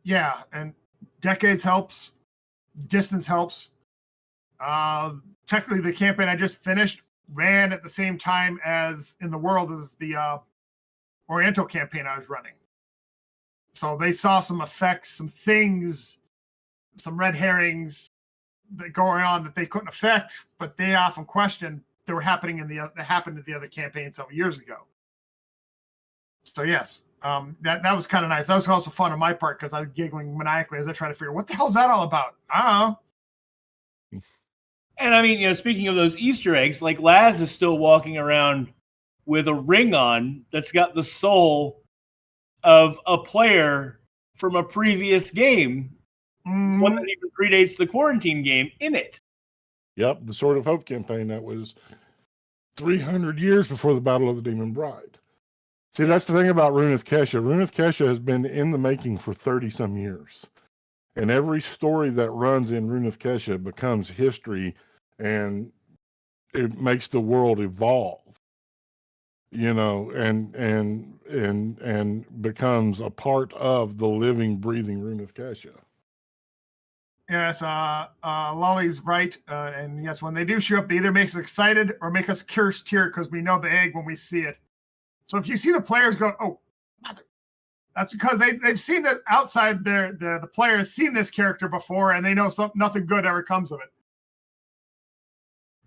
Yeah, and decades helps. Distance helps. Technically, the campaign I just finished ran at the same time as in the world as the Oriental campaign I was running. So they saw some effects, some things, some red herrings that going on that they couldn't affect, but they often questioned they were happening that happened in the other campaign some years ago. So yes, that was kind of nice. That was also fun on my part because I was giggling maniacally as I tried to figure what the hell's that all about. I don't know. And I mean, speaking of those Easter eggs, like Laz is still walking around with a ring on that's got the soul of a player from a previous game, one that even predates the quarantine game, in it. Yep, the Sword of Hope campaign that was 300 years before the Battle of the Demon Bride. See, that's the thing about Runeth Kesha. Runeth Kesha has been in the making for 30-some years. And every story that runs in Runeth Kesha becomes history, and it makes the world evolve, and becomes a part of the living, breathing Runeth Kesha. Yes, Lolly's right. And yes, when they do show up, they either make us excited or make us curse tear because we know the egg when we see it. So if you see the players go, oh, mother, that's because they've seen that outside the players seen this character before and they know nothing good ever comes of it.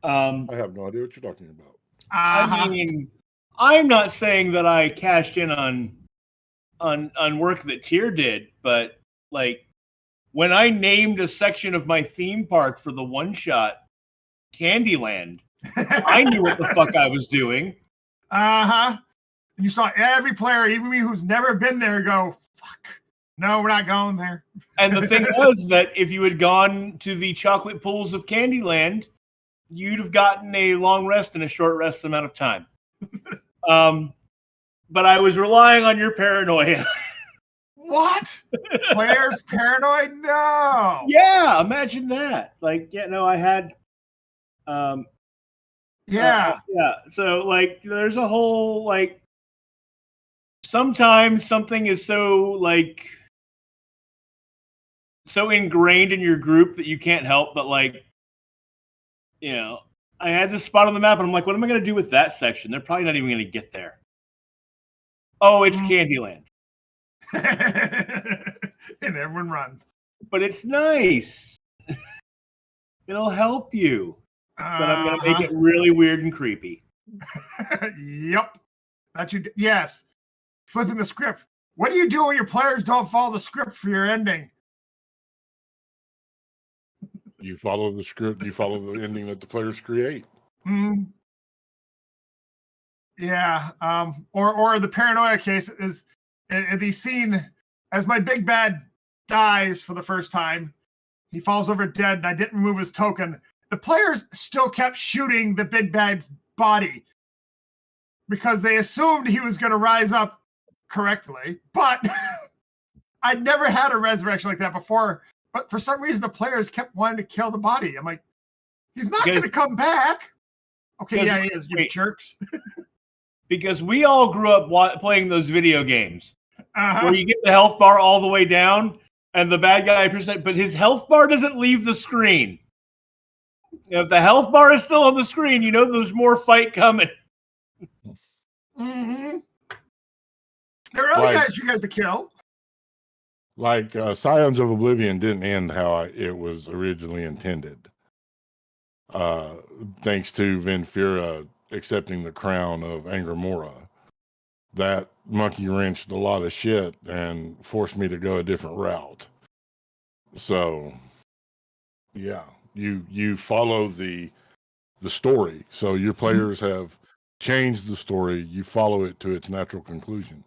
I have no idea what you're talking about. I mean, I'm not saying that I cashed in on work that Tyr did, but like when I named a section of my theme park for the one shot Candyland, I knew what the fuck I was doing. You saw every player, even me who's never been there, go, fuck, no, we're not going there. And the thing was that if you had gone to the chocolate pools of Candyland, you'd have gotten a long rest in a short rest amount of time. But I was relying on your paranoia. What? Players paranoid? No. Yeah, imagine that. I had yeah. So there's a whole sometimes something is so ingrained in your group that you can't help but I had this spot on the map and I'm like, what am I going to do with that section? They're probably not even going to get there. Oh, it's Candyland. And everyone runs. But it's nice. It'll help you. But I'm going to make it really weird and creepy. Yep. Yes. Flipping the script. What do you do when your players don't follow the script for your ending? You follow the script. You follow the ending that the players create. Yeah. Or the paranoia case is the scene as my big bad dies for the first time. He falls over dead, and I didn't remove his token. The players still kept shooting the big bad's body because they assumed he was going to rise up correctly. But I'd never had a resurrection like that before. But for some reason, the players kept wanting to kill the body. I'm like, he's not going to come back. Okay, yeah, he is, you jerks. Because we all grew up playing those video games where you get the health bar all the way down and the bad guy but his health bar doesn't leave the screen. If the health bar is still on the screen, you know there's more fight coming. Mm-hmm. There are other guys you guys to kill. Like Scions of Oblivion didn't end how it was originally intended. Thanks to Venfira accepting the crown of Angramora. That monkey wrenched a lot of shit and forced me to go a different route. So, yeah, you follow the story. So your players have changed the story. You follow it to its natural conclusion.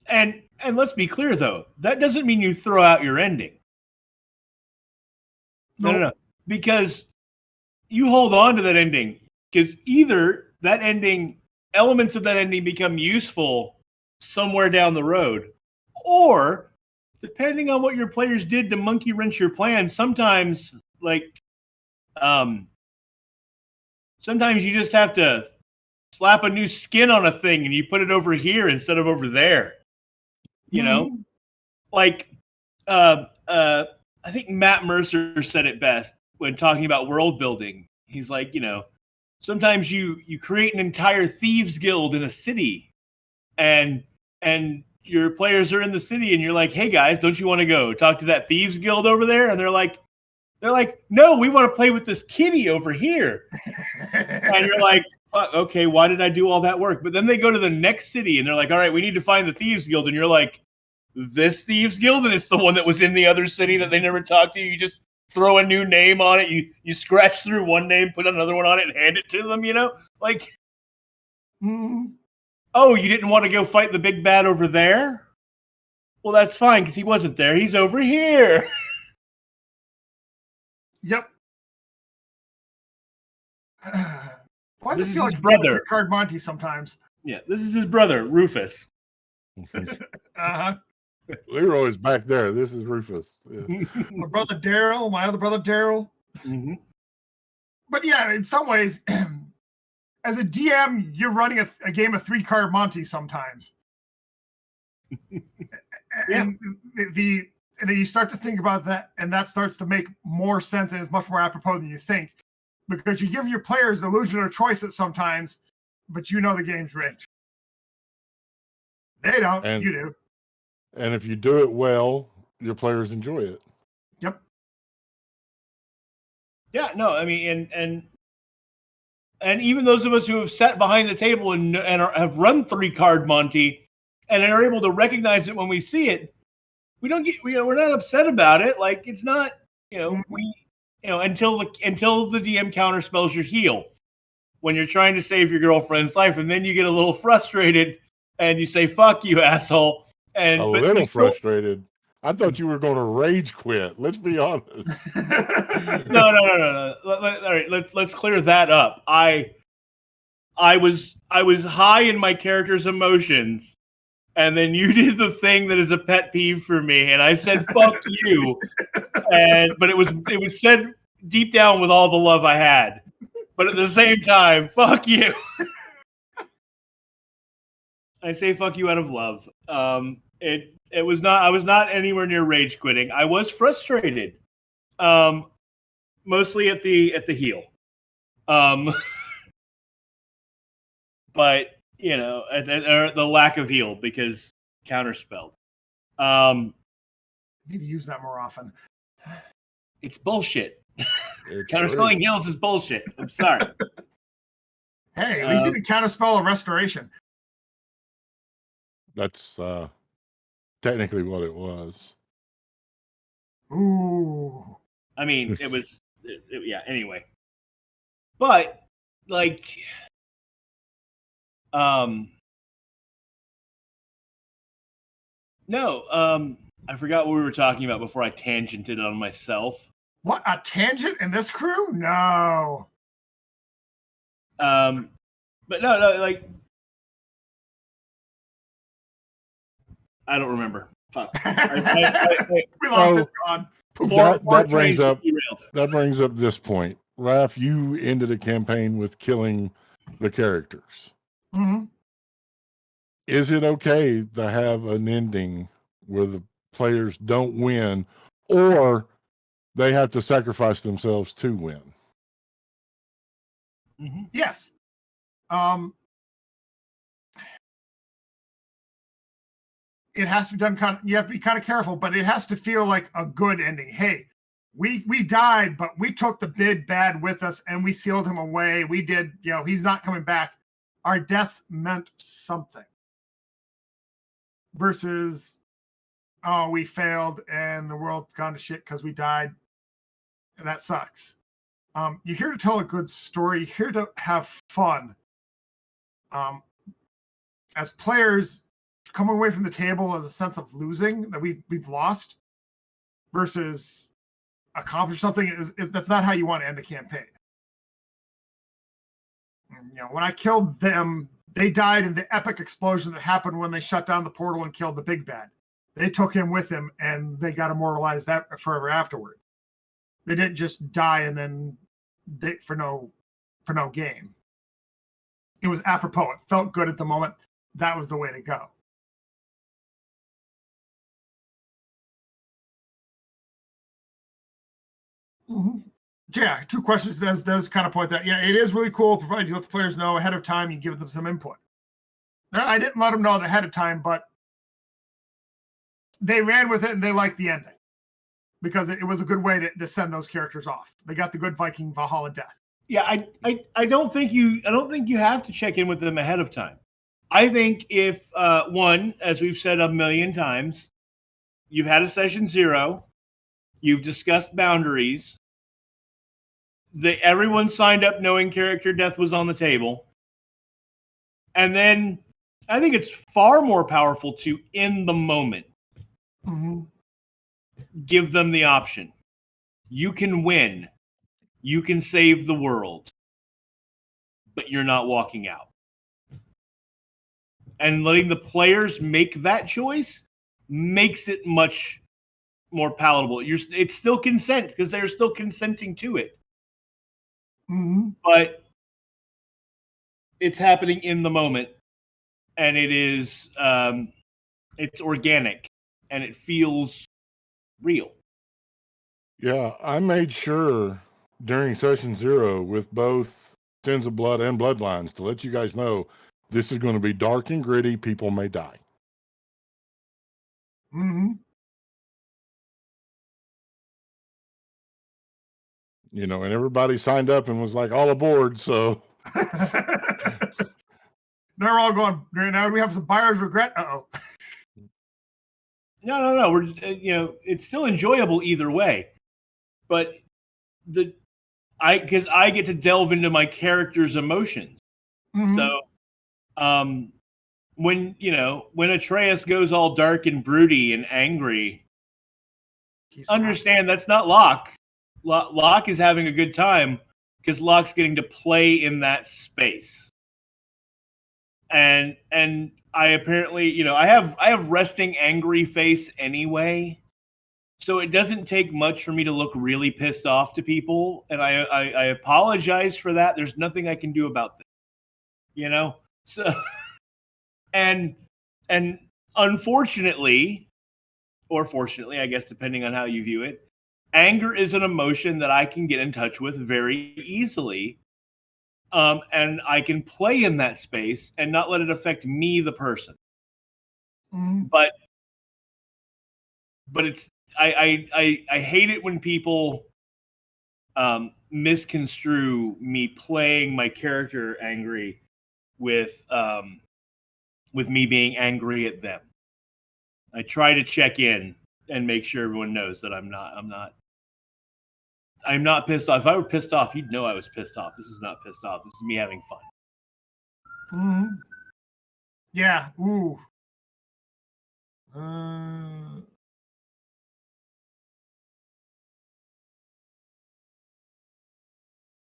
And let's be clear though, that doesn't mean you throw out your ending. No. Because you hold on to that ending, because either that ending, elements of that ending become useful somewhere down the road, or depending on what your players did to monkey wrench your plan, sometimes sometimes you just have to slap a new skin on a thing and you put it over here instead of over there. You know, like I think Matt Mercer said it best when talking about world building. He's like, sometimes you create an entire thieves guild in a city, and your players are in the city, and you're like, hey guys, don't you want to go talk to that thieves guild over there? And they're like, no, we want to play with this kitty over here. And you're like, okay, why did I do all that work? But then they go to the next city and they're like, all right, we need to find the thieves guild. And you're like, this thieves guild? And it's the one that was in the other city that they never talked to. You just throw a new name on it. You scratch through one name, put another one on it, and hand it to them, Like, oh, you didn't want to go fight the big bad over there? Well, that's fine, because he wasn't there. He's over here. Yep. Why does This it is feel his like brother. Card Monty sometimes? Yeah, this is his brother, Rufus. Uh-huh. Leroy's back there. This is Rufus. Yeah. My brother Daryl, my other brother Daryl. Mm-hmm. But yeah, in some ways, as a DM, you're running a game of 3-card Monty sometimes. And and then you start to think about that, and that starts to make more sense, and it's much more apropos than you think, because you give your players the illusion of choices sometimes, but you know the game's rigged. They don't. You do. And if you do it well, your players enjoy it. Yep. Yeah, no, I mean, and even those of us who have sat behind the table and have run 3-card Monty and are able to recognize it when we see it, we're not upset about it. Like, it's not, until the DM counter spells your heal when you're trying to save your girlfriend's life, and then you get a little frustrated and you say, "Fuck you, asshole." And a little frustrated. I thought you were going to rage quit. Let's be honest. No. All right, let's clear that up. I was high in my character's emotions, and then you did the thing that is a pet peeve for me, and I said "fuck you," but it was said deep down with all the love I had, but at the same time, "fuck you." I say "fuck you" out of love. It was not. I was not anywhere near rage quitting. I was frustrated, mostly at the heel, but at the lack of heal because counterspelled. Need to use that more often. It's bullshit. Counterspelling heals is bullshit. I'm sorry. Hey, at least you didn't counterspell a restoration. That's technically what it was. Ooh. I mean, it was, yeah, anyway. But, like, I forgot what we were talking about before I tangented on myself. What, a tangent in this crew? No. But no, like, I don't remember. Fuck. We lost it, John. That brings up this point. Raph, you ended a campaign with killing the characters. Mm-hmm. Is it okay to have an ending where the players don't win, or they have to sacrifice themselves to win. Mhm. Yes. It has to be done you have to be kind of careful, but it has to feel like a good ending. Hey, we died, but we took the big bad with us and we sealed him away. We did, he's not coming back. Our death meant something. Versus, oh, we failed and the world's gone to shit because we died. And that sucks. You're here to tell a good story. You're here to have fun. As players, coming away from the table as a sense of losing, that we've lost, versus accomplish something, that's not how you want to end a campaign. When I killed them, they died in the epic explosion that happened when they shut down the portal and killed the big bad. They took him with him, and they got immortalized that forever afterward. They didn't just die and then for no gain. It was apropos. It felt good at the moment. That was the way to go. Mm-hmm. Yeah, two questions does kind of point that. Yeah, it is really cool, provided you let the players know ahead of time, you give them some input. Now, I didn't let them know ahead of time, but they ran with it and they liked the ending because it was a good way to send those characters off. They got the good Viking Valhalla death. Yeah, I don't think you have to check in with them ahead of time. I think if one, as we've said a million times, you've had a session 0, you've discussed boundaries, everyone signed up knowing character death was on the table, and then I think it's far more powerful to, in the moment, give them the option. You can win. You can save the world. But you're not walking out. And letting the players make that choice makes it much more palatable. It's still consent because they're still consenting to it. Mm-hmm. But it's happening in the moment, and it is it's organic, and it feels real. Yeah, I made sure during session 0 with both Sins of Blood and Bloodlines to let you guys know this is going to be dark and gritty. People may die. Mm-hmm. And everybody signed up and was like all aboard. So they're all going, now we have some buyer's regret. Uh-oh. No. We're it's still enjoyable either way. But because I get to delve into my character's emotions. Mm-hmm. So when Atreus goes all dark and broody and angry, understand that's not Locke. Locke is having a good time because Locke's getting to play in that space. And I apparently, I have resting angry face anyway. So it doesn't take much for me to look really pissed off to people, and I apologize for that. There's nothing I can do about that, So, and unfortunately, or fortunately, I guess depending on how you view it, anger is an emotion that I can get in touch with very easily, and I can play in that space and not let it affect me, the person. Mm-hmm. But it's I hate it when people misconstrue me playing my character angry with me being angry at them. I try to check in and make sure everyone knows that I'm not pissed off. If I were pissed off, you'd know I was pissed off. This is not pissed off. This is me having fun. Mm-hmm. Yeah. Ooh.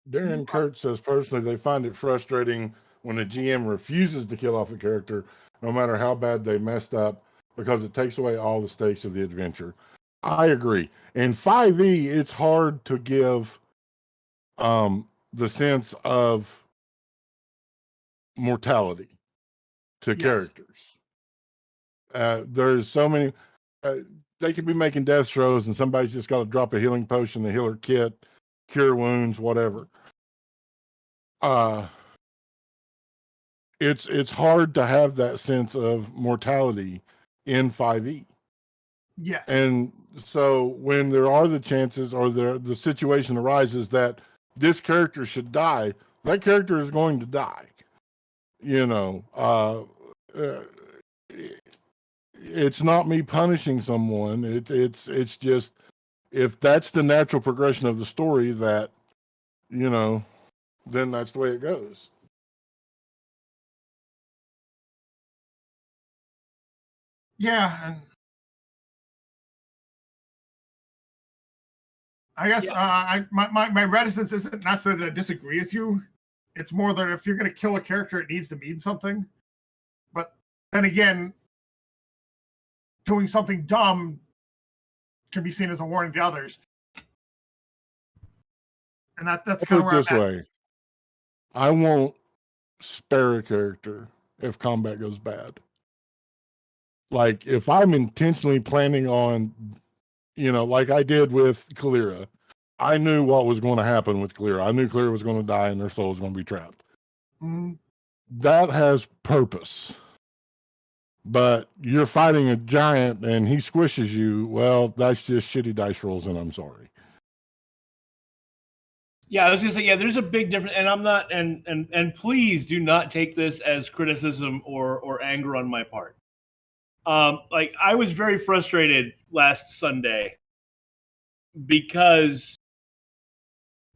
Darren Kurt says personally they find it frustrating when a GM refuses to kill off a character, no matter how bad they messed up, because it takes away all the stakes of the adventure. I agree. In 5e, it's hard to give the sense of mortality to characters. There's so many. they could be making death throws and somebody's just got to drop a healing potion, the healer kit, cure wounds, whatever. It's hard to have that sense of mortality in 5e. Yes. And so when there are the chances or the situation arises that this character should die, that character is going to die. It's not me punishing someone. It's just, if that's the natural progression of the story, that, then that's the way it goes. Yeah, and I guess my reticence isn't necessarily that I disagree with you. It's more that if you're going to kill a character, it needs to mean something. But then again, doing something dumb can be seen as a warning to others. And that's kind of where this way. I won't spare a character if combat goes bad. Like, if I'm intentionally planning on, like I did with Kalira, I knew what was going to happen with Kalira. I knew Kalira was going to die and their soul was going to be trapped. Mm-hmm. That has purpose. But you're fighting a giant and he squishes you. Well, that's just shitty dice rolls, and I'm sorry. Yeah, I was gonna say, there's a big difference, and I'm not, and please do not take this as criticism or anger on my part. Like, I was very frustrated last Sunday because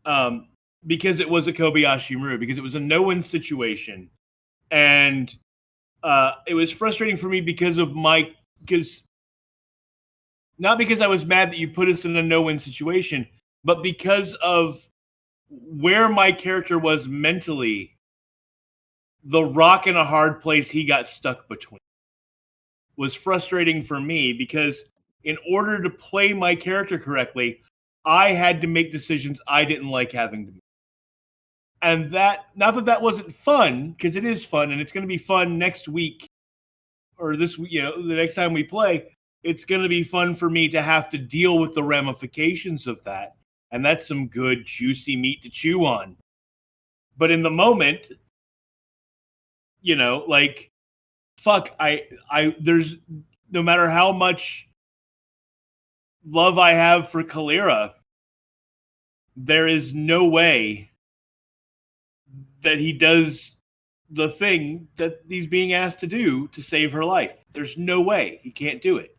it was a Kobayashi Maru, because it was a no-win situation, and it was frustrating for me not because I was mad that you put us in a no-win situation, but because of where my character was mentally, the rock and a hard place he got stuck between was frustrating for me, because in order to play my character correctly, I had to make decisions I didn't like having to make. And not that wasn't fun, because it is fun, and it's going to be fun next week or this week, the next time we play, it's going to be fun for me to have to deal with the ramifications of that. And that's some good, juicy meat to chew on. But in the moment, fuck, there's, no matter how much love I have for Kalira, there is no way that he does the thing that he's being asked to do to save her life. There's no way he can't do it.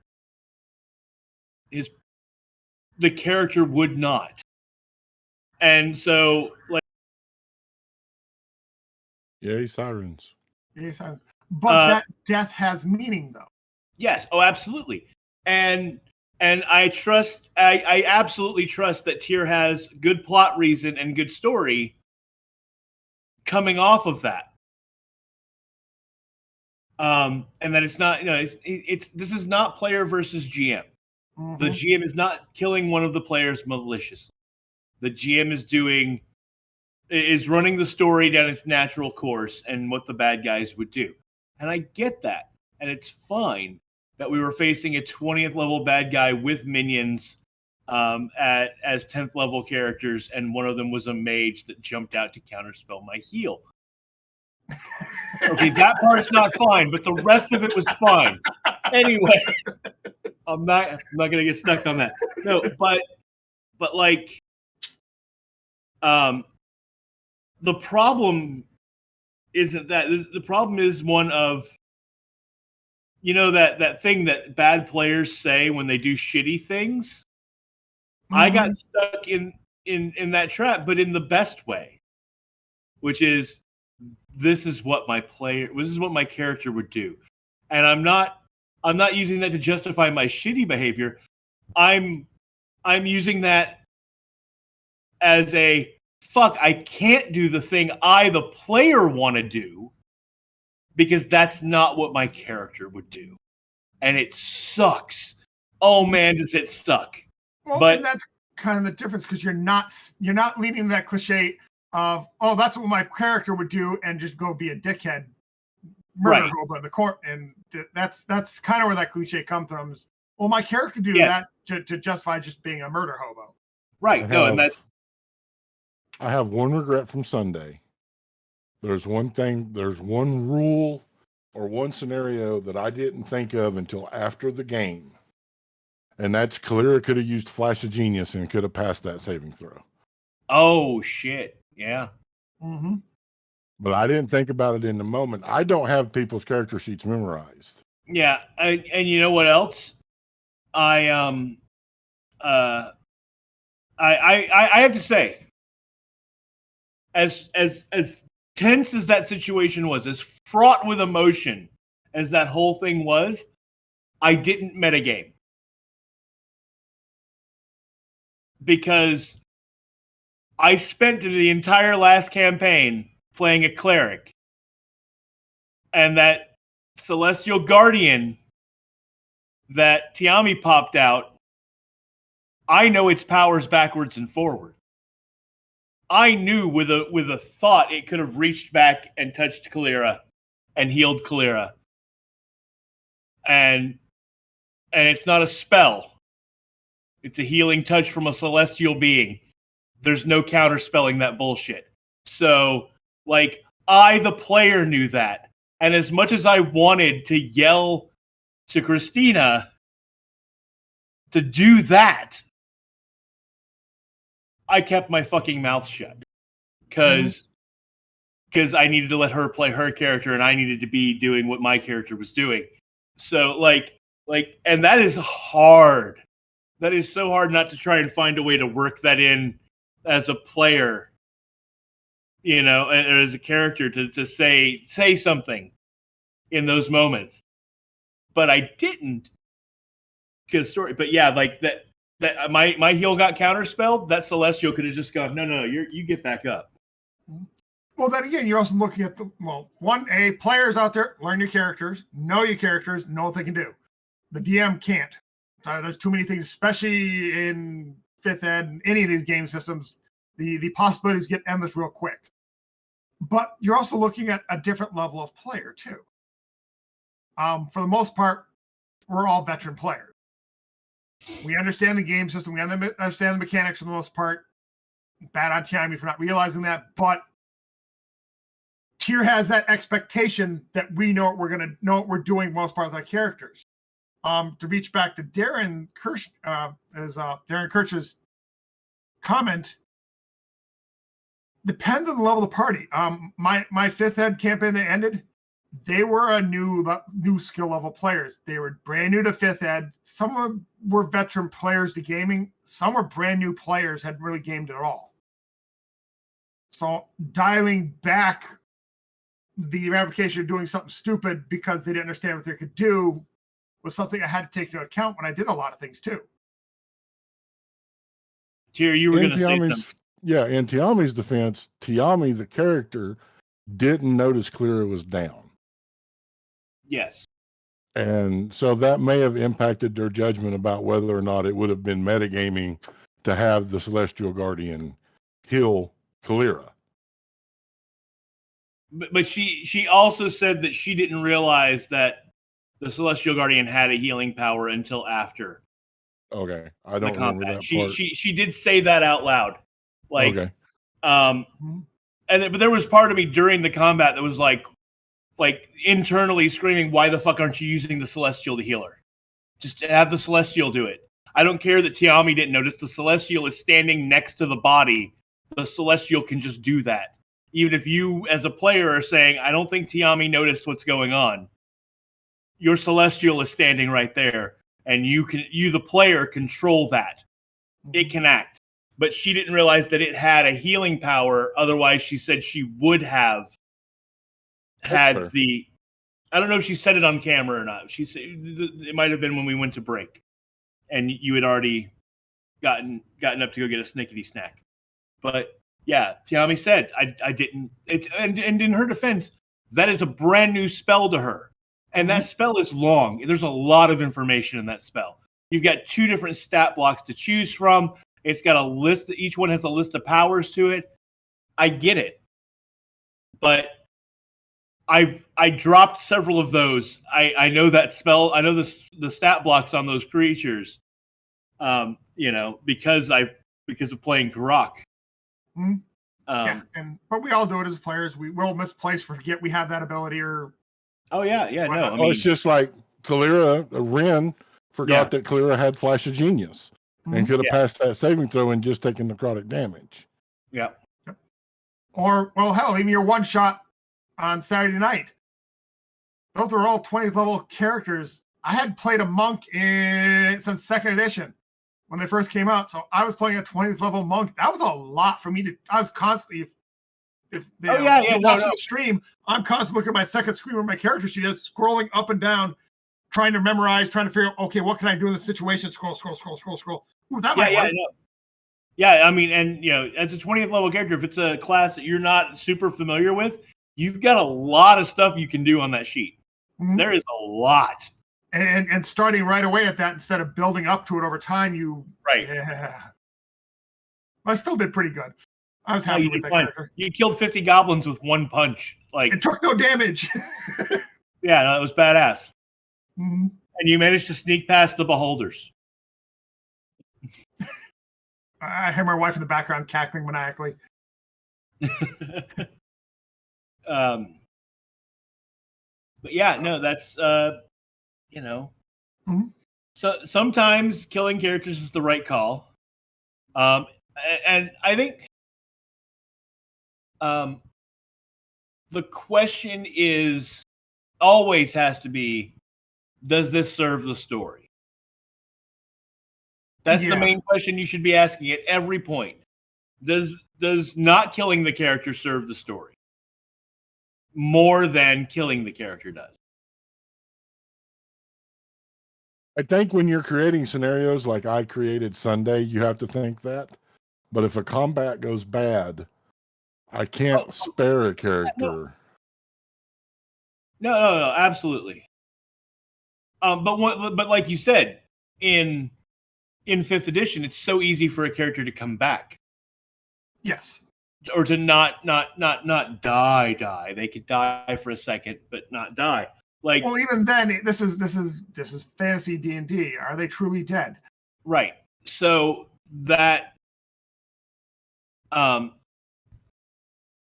The character would not. And so, Yay, sirens. Yay, sirens. But that death has meaning, though. Yes. Oh, absolutely. And I absolutely trust that Tyr has good plot reason and good story coming off of that. And that it's not, this is not player versus GM. Mm-hmm. The GM is not killing one of the players maliciously. The GM is running the story down its natural course and what the bad guys would do. And I get that. And it's fine that we were facing a 20th level bad guy with minions as 10th level characters, and one of them was a mage that jumped out to counterspell my heal. Okay, that part's not fine, but the rest of it was fine. Anyway, I'm not gonna get stuck on that. No, but like, the problem isn't that. The problem is one of, that thing that bad players say when they do shitty things. Mm-hmm. I got stuck in that trap, but in the best way, which is, this is what my character would do. And I'm not using that to justify my shitty behavior. I'm using that as a, fuck, I can't do the thing I, the player, want to do, because that's not what my character would do. And it sucks. Oh man, does it suck. Well, but that's kind of the difference, because you're not leaning that cliche of, oh, that's what my character would do, and just go be a dickhead, murder hobo in the court. And that's kind of where that cliche comes from. Well, my character do Yeah. that to justify just being a murder hobo. Right. No, and that's I have one regret from Sunday. There's one rule or one scenario that I didn't think of until after the game. And that's Kalira could have used Flash of Genius and could have passed that saving throw. oh shit. Yeah. Mm-hmm. But I didn't think about it in the moment. I don't have people's character sheets memorized. Yeah. And you know what else? I have to say, as tense as that situation was, as fraught with emotion as that whole thing was, I didn't metagame. Because I spent the entire last campaign playing a cleric. And that Celestial Guardian that Tiami popped out, I know its powers backwards and forward. I knew with a thought it could have reached back and touched Kalira and healed Kalira. And it's not a spell. It's a healing touch from a celestial being. There's no counterspelling that bullshit. So, like, I, the player, knew that. And as much as I wanted to yell to Christina to do that, I kept my fucking mouth shut. Because I needed to let her play her character and I needed to be doing what my character was doing. So, like, and that is hard. That is so hard not to try and find a way to work that in as a player, you know, or as a character to say something in those moments. But I didn't. But yeah, like that my heal got counterspelled. That Celestial could have just gone, no, you get back up. Well, then again, you're also looking at players out there, learn your characters, know what they can do. The DM can't. There's too many things, especially in 5th ed and any of these game systems. The possibilities get endless real quick. But you're also looking at a different level of player too. For the most part, we're all veteran players. We understand the game system. We understand the mechanics for the most part. Bad on Tiami for not realizing that, but Tyr has that expectation that we know what we're doing most part of our characters. To reach back to Darren Kirsch, Darren Kirsch's comment, depends on the level of the party. My 5th ed campaign that ended, they were a new skill level players. They were brand new to 5th ed. Some of them were veteran players to gaming. Some were brand new players, hadn't really gamed at all. So dialing back the ramification of doing something stupid because they didn't understand what they could do was something I had to take into account when I did a lot of things too. Tyr, you were going to say something. Yeah, in Tiami's defense, Tiami, the character, didn't notice Kalira was down. Yes. And so that may have impacted their judgment about whether or not it would have been metagaming to have the Celestial Guardian heal Kalira. But she also said that she didn't realize that the Celestial Guardian had a healing power until after. Okay, I don't remember that part. She did say that out loud. Like, okay. But there was part of me during the combat that was like internally screaming, "Why the fuck aren't you using the Celestial to heal her? Just have the Celestial do it." I don't care that Tiami didn't notice. The Celestial is standing next to the body. The Celestial can just do that. Even if you, as a player, are saying, "I don't think Tiami noticed what's going on," your Celestial is standing right there, and you, the player, control that. It can act. But she didn't realize that it had a healing power. Otherwise, she said she would have had the... I don't know if she said it on camera or not. She said it might have been when we went to break, and you had already gotten up to go get a snickety snack. But yeah, Tiami said I didn't. And in her defense, that is a brand new spell to her, and that spell is long. There's a lot of information in that spell. You've got 2 different stat blocks to choose from. It's got a list. Each one has a list of powers to it. I get it, but I dropped several of those. I know that spell. I know the stat blocks on those creatures. Because of playing Grok. Mm-hmm. But we all do it as players. We will misplace, forget we have that ability, or it's just like Kalira, Ren forgot that Kalira had Flash of Genius and could have passed that saving throw and just taken necrotic damage. Yeah. Or, well, hell, even your one shot on Saturday night. Those are all 20th level characters. I hadn't played a monk since second edition when they first came out. So I was playing a 20th level monk. That was a lot for me I was constantly, watching the stream, I'm constantly looking at my second screen where my character sheet is, scrolling up and down, trying to memorize, trying to figure out, okay, what can I do in this situation? Scroll. Ooh, that might work. Yeah, I mean, and as a 20th level character, if it's a class that you're not super familiar with, you've got a lot of stuff you can do on that sheet. Mm-hmm. There is a lot. And starting right away at that instead of building up to it over time, I still did pretty good. I was happy with that character. You killed 50 goblins with one punch. It took no damage. Yeah, that was badass. Mm-hmm. And you managed to sneak past the beholders. I hear my wife in the background cackling maniacally. But yeah, no, that's Mm-hmm. So sometimes killing characters is the right call. And I think the question always has to be, does this serve the story? That's the main question you should be asking at every point. Does not killing the character serve the story more than killing the character does? I think when you're creating scenarios like I created Sunday, you have to think that. But if a combat goes bad, I can't spare a character. No, absolutely. But like you said, in 5th edition, it's so easy for a character to come back. Yes. Or to not die. They could die for a second, but not die. Well, even then, this is fantasy D&D. Are they truly dead? Right. So that,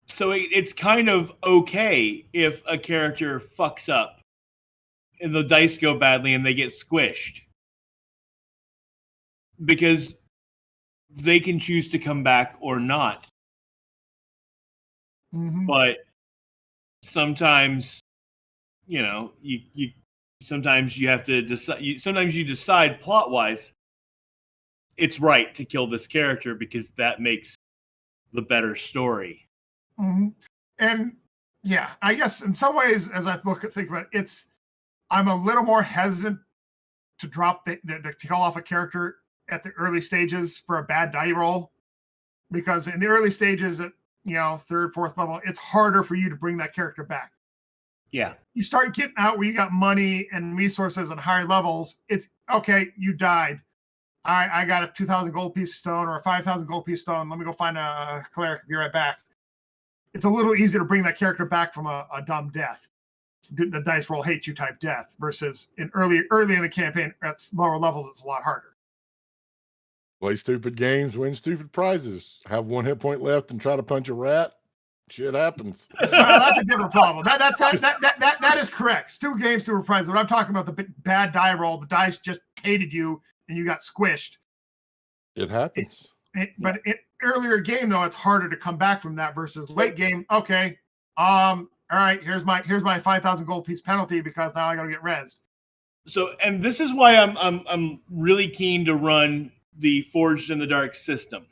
it's kind of okay if a character fucks up and the dice go badly and they get squished, because they can choose to come back or not. Mm-hmm. But sometimes, sometimes you have to decide. Sometimes you decide plot wise, it's right to kill this character because that makes the better story. Mm-hmm. And yeah, I guess in some ways, as I think about it, I'm a little more hesitant to drop to kill off a character at the early stages for a bad die roll, because in the early stages at 3rd, 4th level, it's harder for you to bring that character back. Yeah. You start getting out where you got money and resources on higher levels. It's okay. You died. All right. I got a 2,000 gold piece of stone or a 5,000 gold piece of stone. Let me go find a cleric. Be right back. It's a little easier to bring that character back from a dumb death. The dice roll hates you type death versus early in the campaign at lower levels, it's a lot harder. Play stupid games, win stupid prizes. Have 1 hit point left and try to punch a rat. Shit happens. That's a different problem. That is correct. Stupid games, stupid prizes. But I'm talking about the bad die roll. The dice just hated you and you got squished. It happens. But in earlier game though, it's harder to come back from that versus late game. Okay, all right. Here's my 5,000 gold piece penalty because now I got to get rezzed. So, and this is why I'm really keen to run the Forged in the Dark system.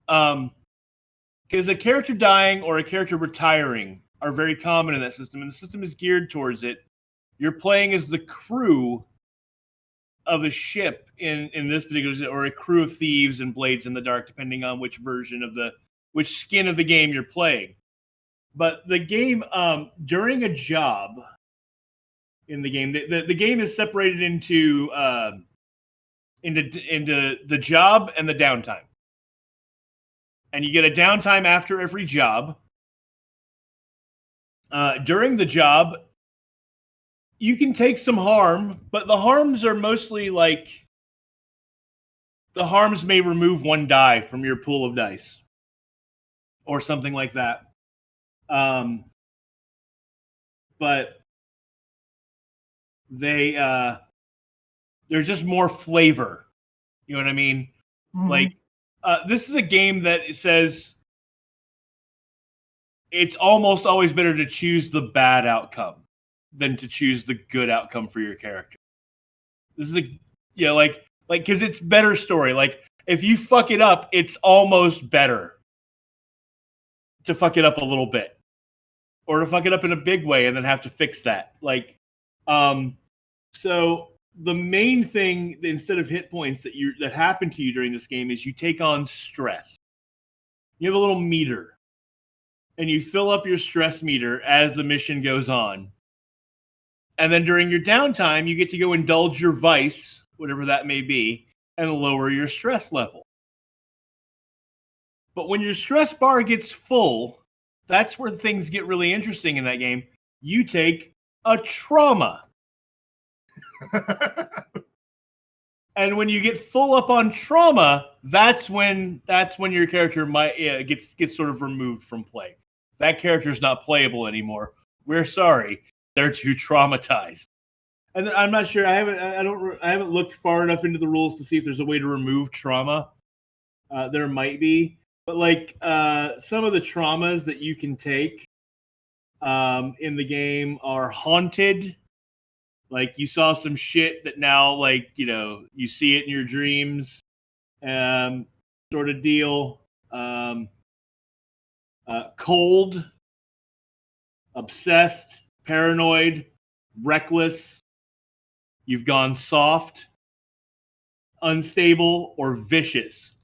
Because a character dying or a character retiring are very common in that system, and the system is geared towards it. You're playing as the crew of a ship in this particular, or a crew of thieves and blades in the dark, depending on which which skin of the game you're playing. But the game, during a job in the game, the game is separated into the job and the downtime. And you get a downtime after every job. during the job, you can take some harm, but the harms are mostly like the harms may remove 1 die from your pool of dice or something like that. But there's just more flavor. You know what I mean? Mhm. Like, this is a game that says it's almost always better to choose the bad outcome than to choose the good outcome for your character. This is like because it's better story. Like, if you fuck it up, it's almost better to fuck it up a little bit, or to fuck it up in a big way and then have to fix that. Like, so the main thing instead of hit points that happen to you during this game is you take on stress. You have a little meter, and you fill up your stress meter as the mission goes on. And then during your downtime, you get to go indulge your vice, whatever that may be, and lower your stress level. But when your stress bar gets full, that's where things get really interesting in that game. You take a trauma. And when you get full up on trauma, that's when your character gets sort of removed from play. That character's not playable anymore. We're sorry. They're too traumatized. And I'm not sure. I haven't looked far enough into the rules to see if there's a way to remove trauma. There might be, but like some of the traumas that you can take in the game are haunted. Like, you saw some shit that now, like, you see it in your dreams, sort of deal. Cold, obsessed, paranoid, reckless. You've gone soft, unstable, or vicious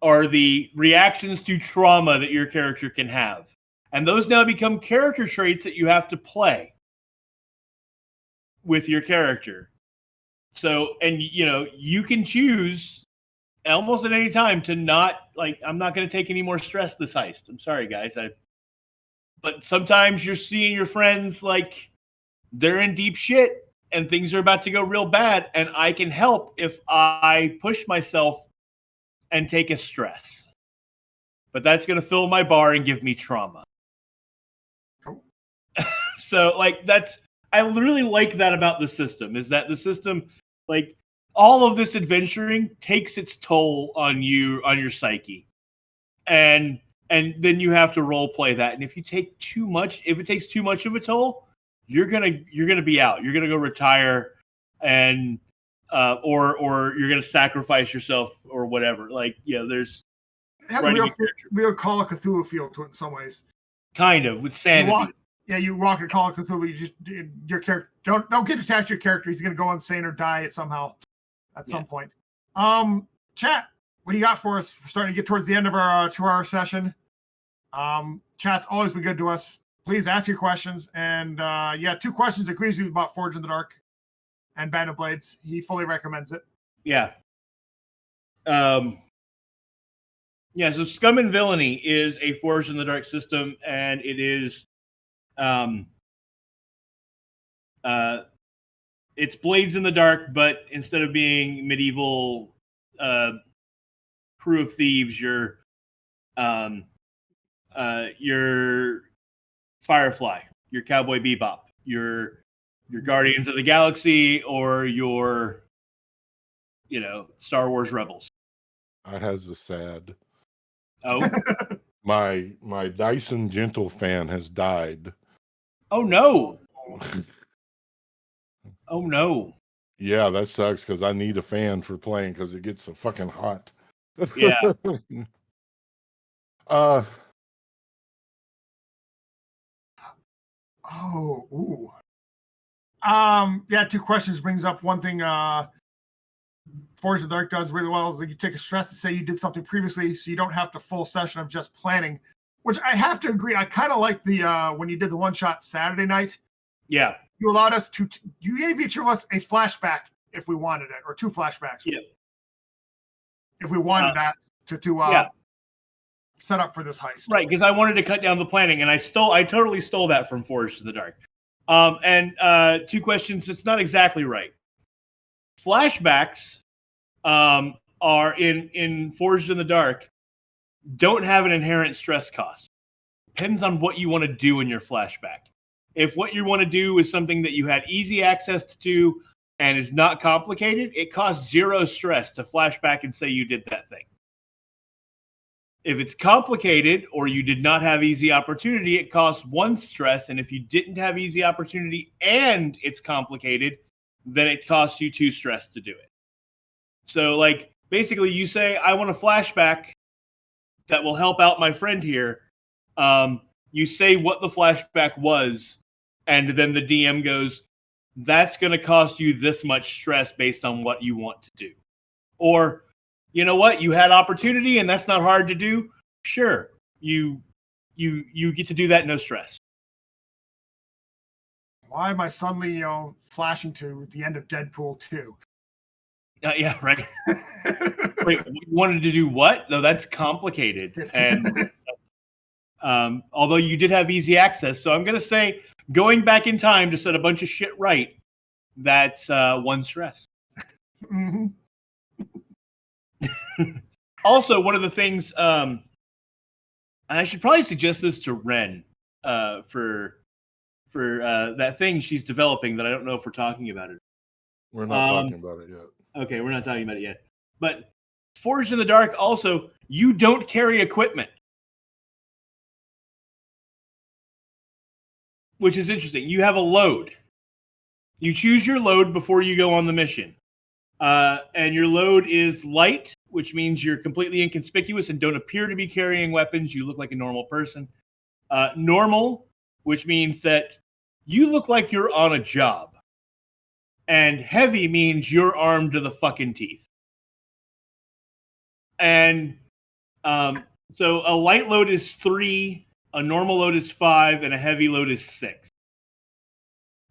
are the reactions to trauma that your character can have. And those now become character traits that you have to play with your character. So, and you can choose almost at any time to not, like, I'm not going to take any more stress this heist. I'm sorry, guys. But sometimes you're seeing your friends, like, they're in deep shit and things are about to go real bad, and I can help if I push myself and take a stress. But that's going to fill my bar and give me trauma. Cool. So, like, I really like that about the system, is that the system, like, all of this adventuring takes its toll on your psyche. And then you have to role play that. And if it takes too much of a toll, you're gonna be out. You're gonna go retire, and or you're gonna sacrifice yourself or whatever. Like, there's It has a real Call of Cthulhu feel to it in some ways. Kind of with sanity. You walk in Call of Cthulhu. Your character don't get attached to your character. He's gonna go insane or die somehow at some point. Chat, what do you got for us? We're starting to get towards the end of our 2-hour session. Chat's always been good to us. Please ask your questions. And 2 questions agrees with you about Forge in the Dark and Band of Blades. He fully recommends it. Yeah. So Scum and Villainy is a Forge in the Dark system, and it is it's Blades in the Dark, but instead of being medieval crew of thieves, you're Firefly, your Cowboy Bebop, your Guardians of the Galaxy, or your Star Wars Rebels. That has a sad. Oh, my Dyson Gentle fan has died. Oh no! Oh no! Yeah, that sucks because I need a fan for playing because it gets so fucking hot. Yeah. Ooh. 2 questions brings up one thing. Forge in the Dark does really well is that you take a stress to say you did something previously, so you don't have to full session of just planning. Which I have to agree. I kind of like the when you did the one shot Saturday night. Yeah. You allowed us to. You gave each of us a flashback if we wanted it, or 2 flashbacks. Yeah. If we wanted that to set up for this heist. Right, because I wanted to cut down the planning, and I totally stole that from Forged in the Dark. And 2 questions. It's not exactly right. Flashbacks are in Forged in the Dark don't have an inherent stress cost. Depends on what you want to do in your flashback. If what you want to do is something that you had easy access to and is not complicated, it costs 0 stress to flashback and say you did that thing. If it's complicated or you did not have easy opportunity, it costs 1 stress. And if you didn't have easy opportunity and it's complicated, then it costs you 2 stress to do it. So, like, basically you say, I want a flashback that will help out my friend here. You say what the flashback was, and then the DM goes, that's going to cost you this much stress based on what you want to do. Or, you know what, you had opportunity and that's not hard to do. Sure, you get to do that, no stress. Why am I suddenly, flashing to the end of Deadpool 2? Yeah, right. Wait, you wanted to do what? No, that's complicated. And although you did have easy access, so I'm going to say going back in time to set a bunch of shit right, that's 1 stress. Mm-hmm. Also, one of the things, I should probably suggest this to Ren for that thing she's developing that I don't know if we're talking about it. We're not talking about it yet. Okay, we're not talking about it yet. But Forged in the Dark, also, you don't carry equipment. Which is interesting. You have a load. You choose your load before you go on the mission. And your load is light, which means you're completely inconspicuous and don't appear to be carrying weapons. You look like a normal person. Normal, which means that you look like you're on a job. And heavy means you're armed to the fucking teeth. And so a light load is 3, a normal load is 5, and a heavy load is 6.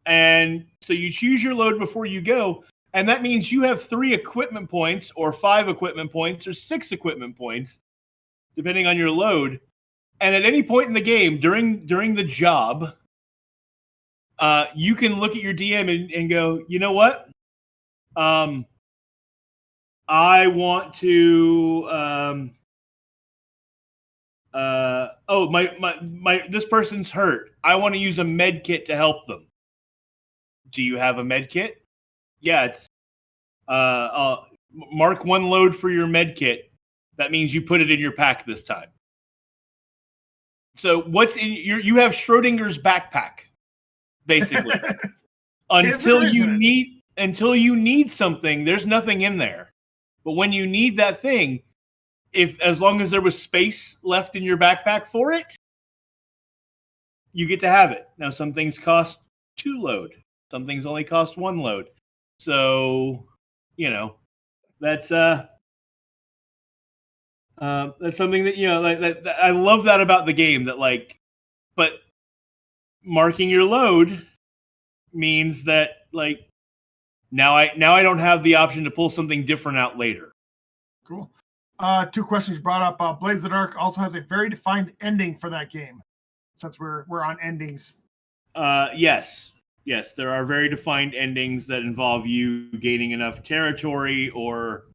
And so you choose your load before you go, and that means you have 3 equipment points, or 5 equipment points, or 6 equipment points, depending on your load. And at any point in the game, during the job, you can look at your DM and go, you know what? I want to. My this person's hurt. I want to use a med kit to help them. Do you have a med kit? Yeah, it's mark 1 load for your med kit. That means you put it in your pack this time. So what's in you have Schrodinger's backpack, basically. until you need something, there's nothing in there. But when you need that thing, as long as there was space left in your backpack for it, you get to have it. Now, some things cost 2 load. Some things only cost 1 load. So, that's something that, that I love that about the game, that but marking your load means that now I don't have the option to pull something different out later. Cool. 2 questions brought up. Blaze of the Dark also has a very defined ending for that game. Since we're on endings. Yes, there are very defined endings that involve you gaining enough territory or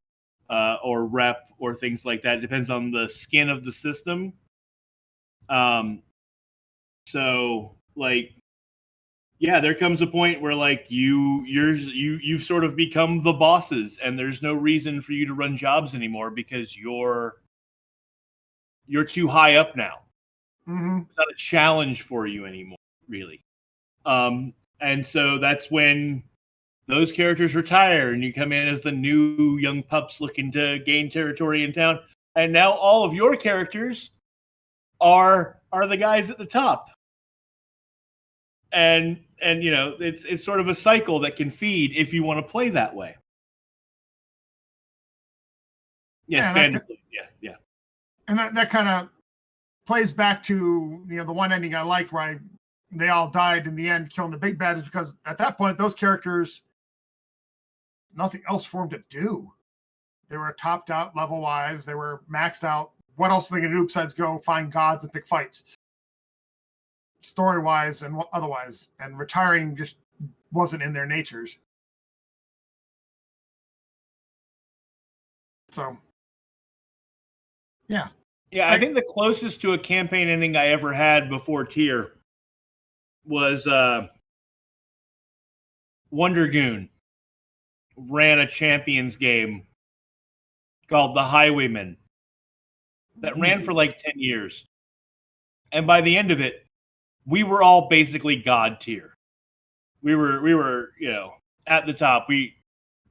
rep or things like that. It depends on the skin of the system. There comes a point where you've sort of become the bosses, and there's no reason for you to run jobs anymore because you're too high up now. Mm-hmm. It's not a challenge for you anymore, really. And so that's when those characters retire, and you come in as the new young pups looking to gain territory in town. And now all of your characters are the guys at the top. And it's sort of a cycle that can feed if you want to play that way. Yes, yeah. And that kind of plays back to the one ending I liked where they all died in the end, killing the big bad, is because at that point those characters, nothing else for them to do. They were topped out level wise. They were maxed out what else are they going to do besides go find gods and pick fights? Story wise and otherwise. And retiring just wasn't in their natures. So, yeah. Yeah, I think the closest to a campaign ending I ever had before Tier was Wonder Goon ran a champions game called The Highwaymen that ran for like 10 years. And by the end of it, we were all basically God tier. We were, at the top.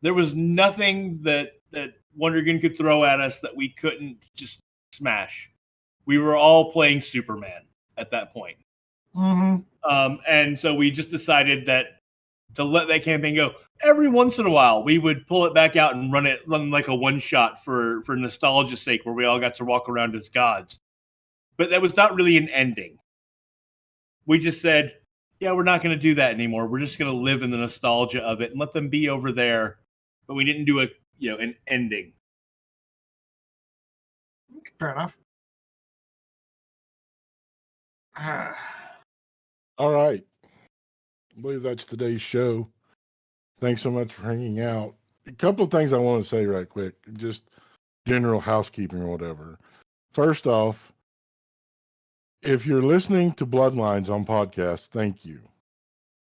There was nothing that Wonder Goon could throw at us that we couldn't just smash. We were all playing Superman at that point. Mm-hmm. And so we just decided that to let that campaign go. Every once in a while, we would pull it back out and run like a one shot for nostalgia's sake, where we all got to walk around as gods. But that was not really an ending. We just said, yeah, we're not going to do that anymore. We're just going to live in the nostalgia of it and let them be over there. But we didn't do an ending. Fair enough. All right. I believe that's today's show. Thanks so much for hanging out. A couple of things I want to say right quick, just general housekeeping or whatever. First off, if you're listening to Bloodlines on podcast, thank you.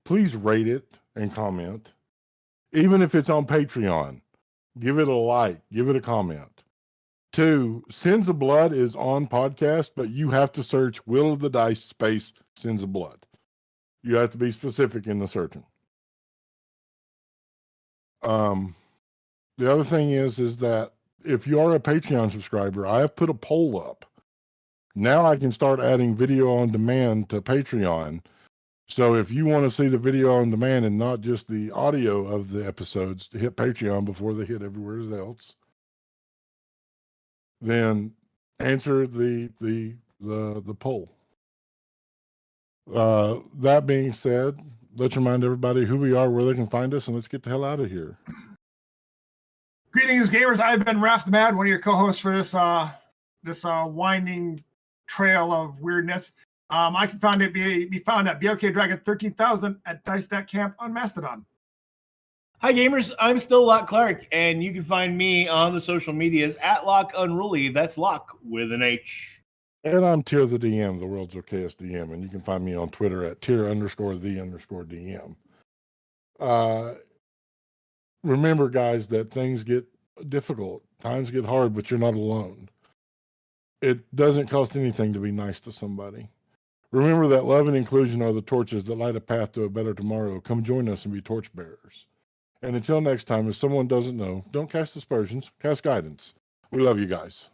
Please rate it and comment. Even if it's on Patreon, give it a like, give it a comment. 2, Sins of Blood is on podcast, but you have to search Will of the Dice space Sins of Blood. You have to be specific in the searching. The other thing is that if you are a Patreon subscriber, I have put a poll up. Now I can start adding video on demand to Patreon. So if you want to see the video on demand and not just the audio of the episodes, to hit Patreon before they hit everywhere else, then answer the poll. That being said, let's remind everybody who we are, where they can find us, and let's get the hell out of here. Greetings, gamers. I've been Raph the Mad, one of your co-hosts for this winding trail of weirdness. I can be found at BLK Dragon 13,000 at Dice.camp on Mastodon. Hi, gamers. I'm still Locke Clark, and you can find me on the social medias at Locke Unruly. That's Locke with an H. And I'm Tier the DM, the world's okayest DM, and you can find me on Twitter at Tier_the_DM. Remember, guys, that things get difficult. Times get hard, but you're not alone. It doesn't cost anything to be nice to somebody. Remember that love and inclusion are the torches that light a path to a better tomorrow. Come join us and be torchbearers. And until next time, if someone doesn't know, don't cast aspersions, cast guidance. We love you guys.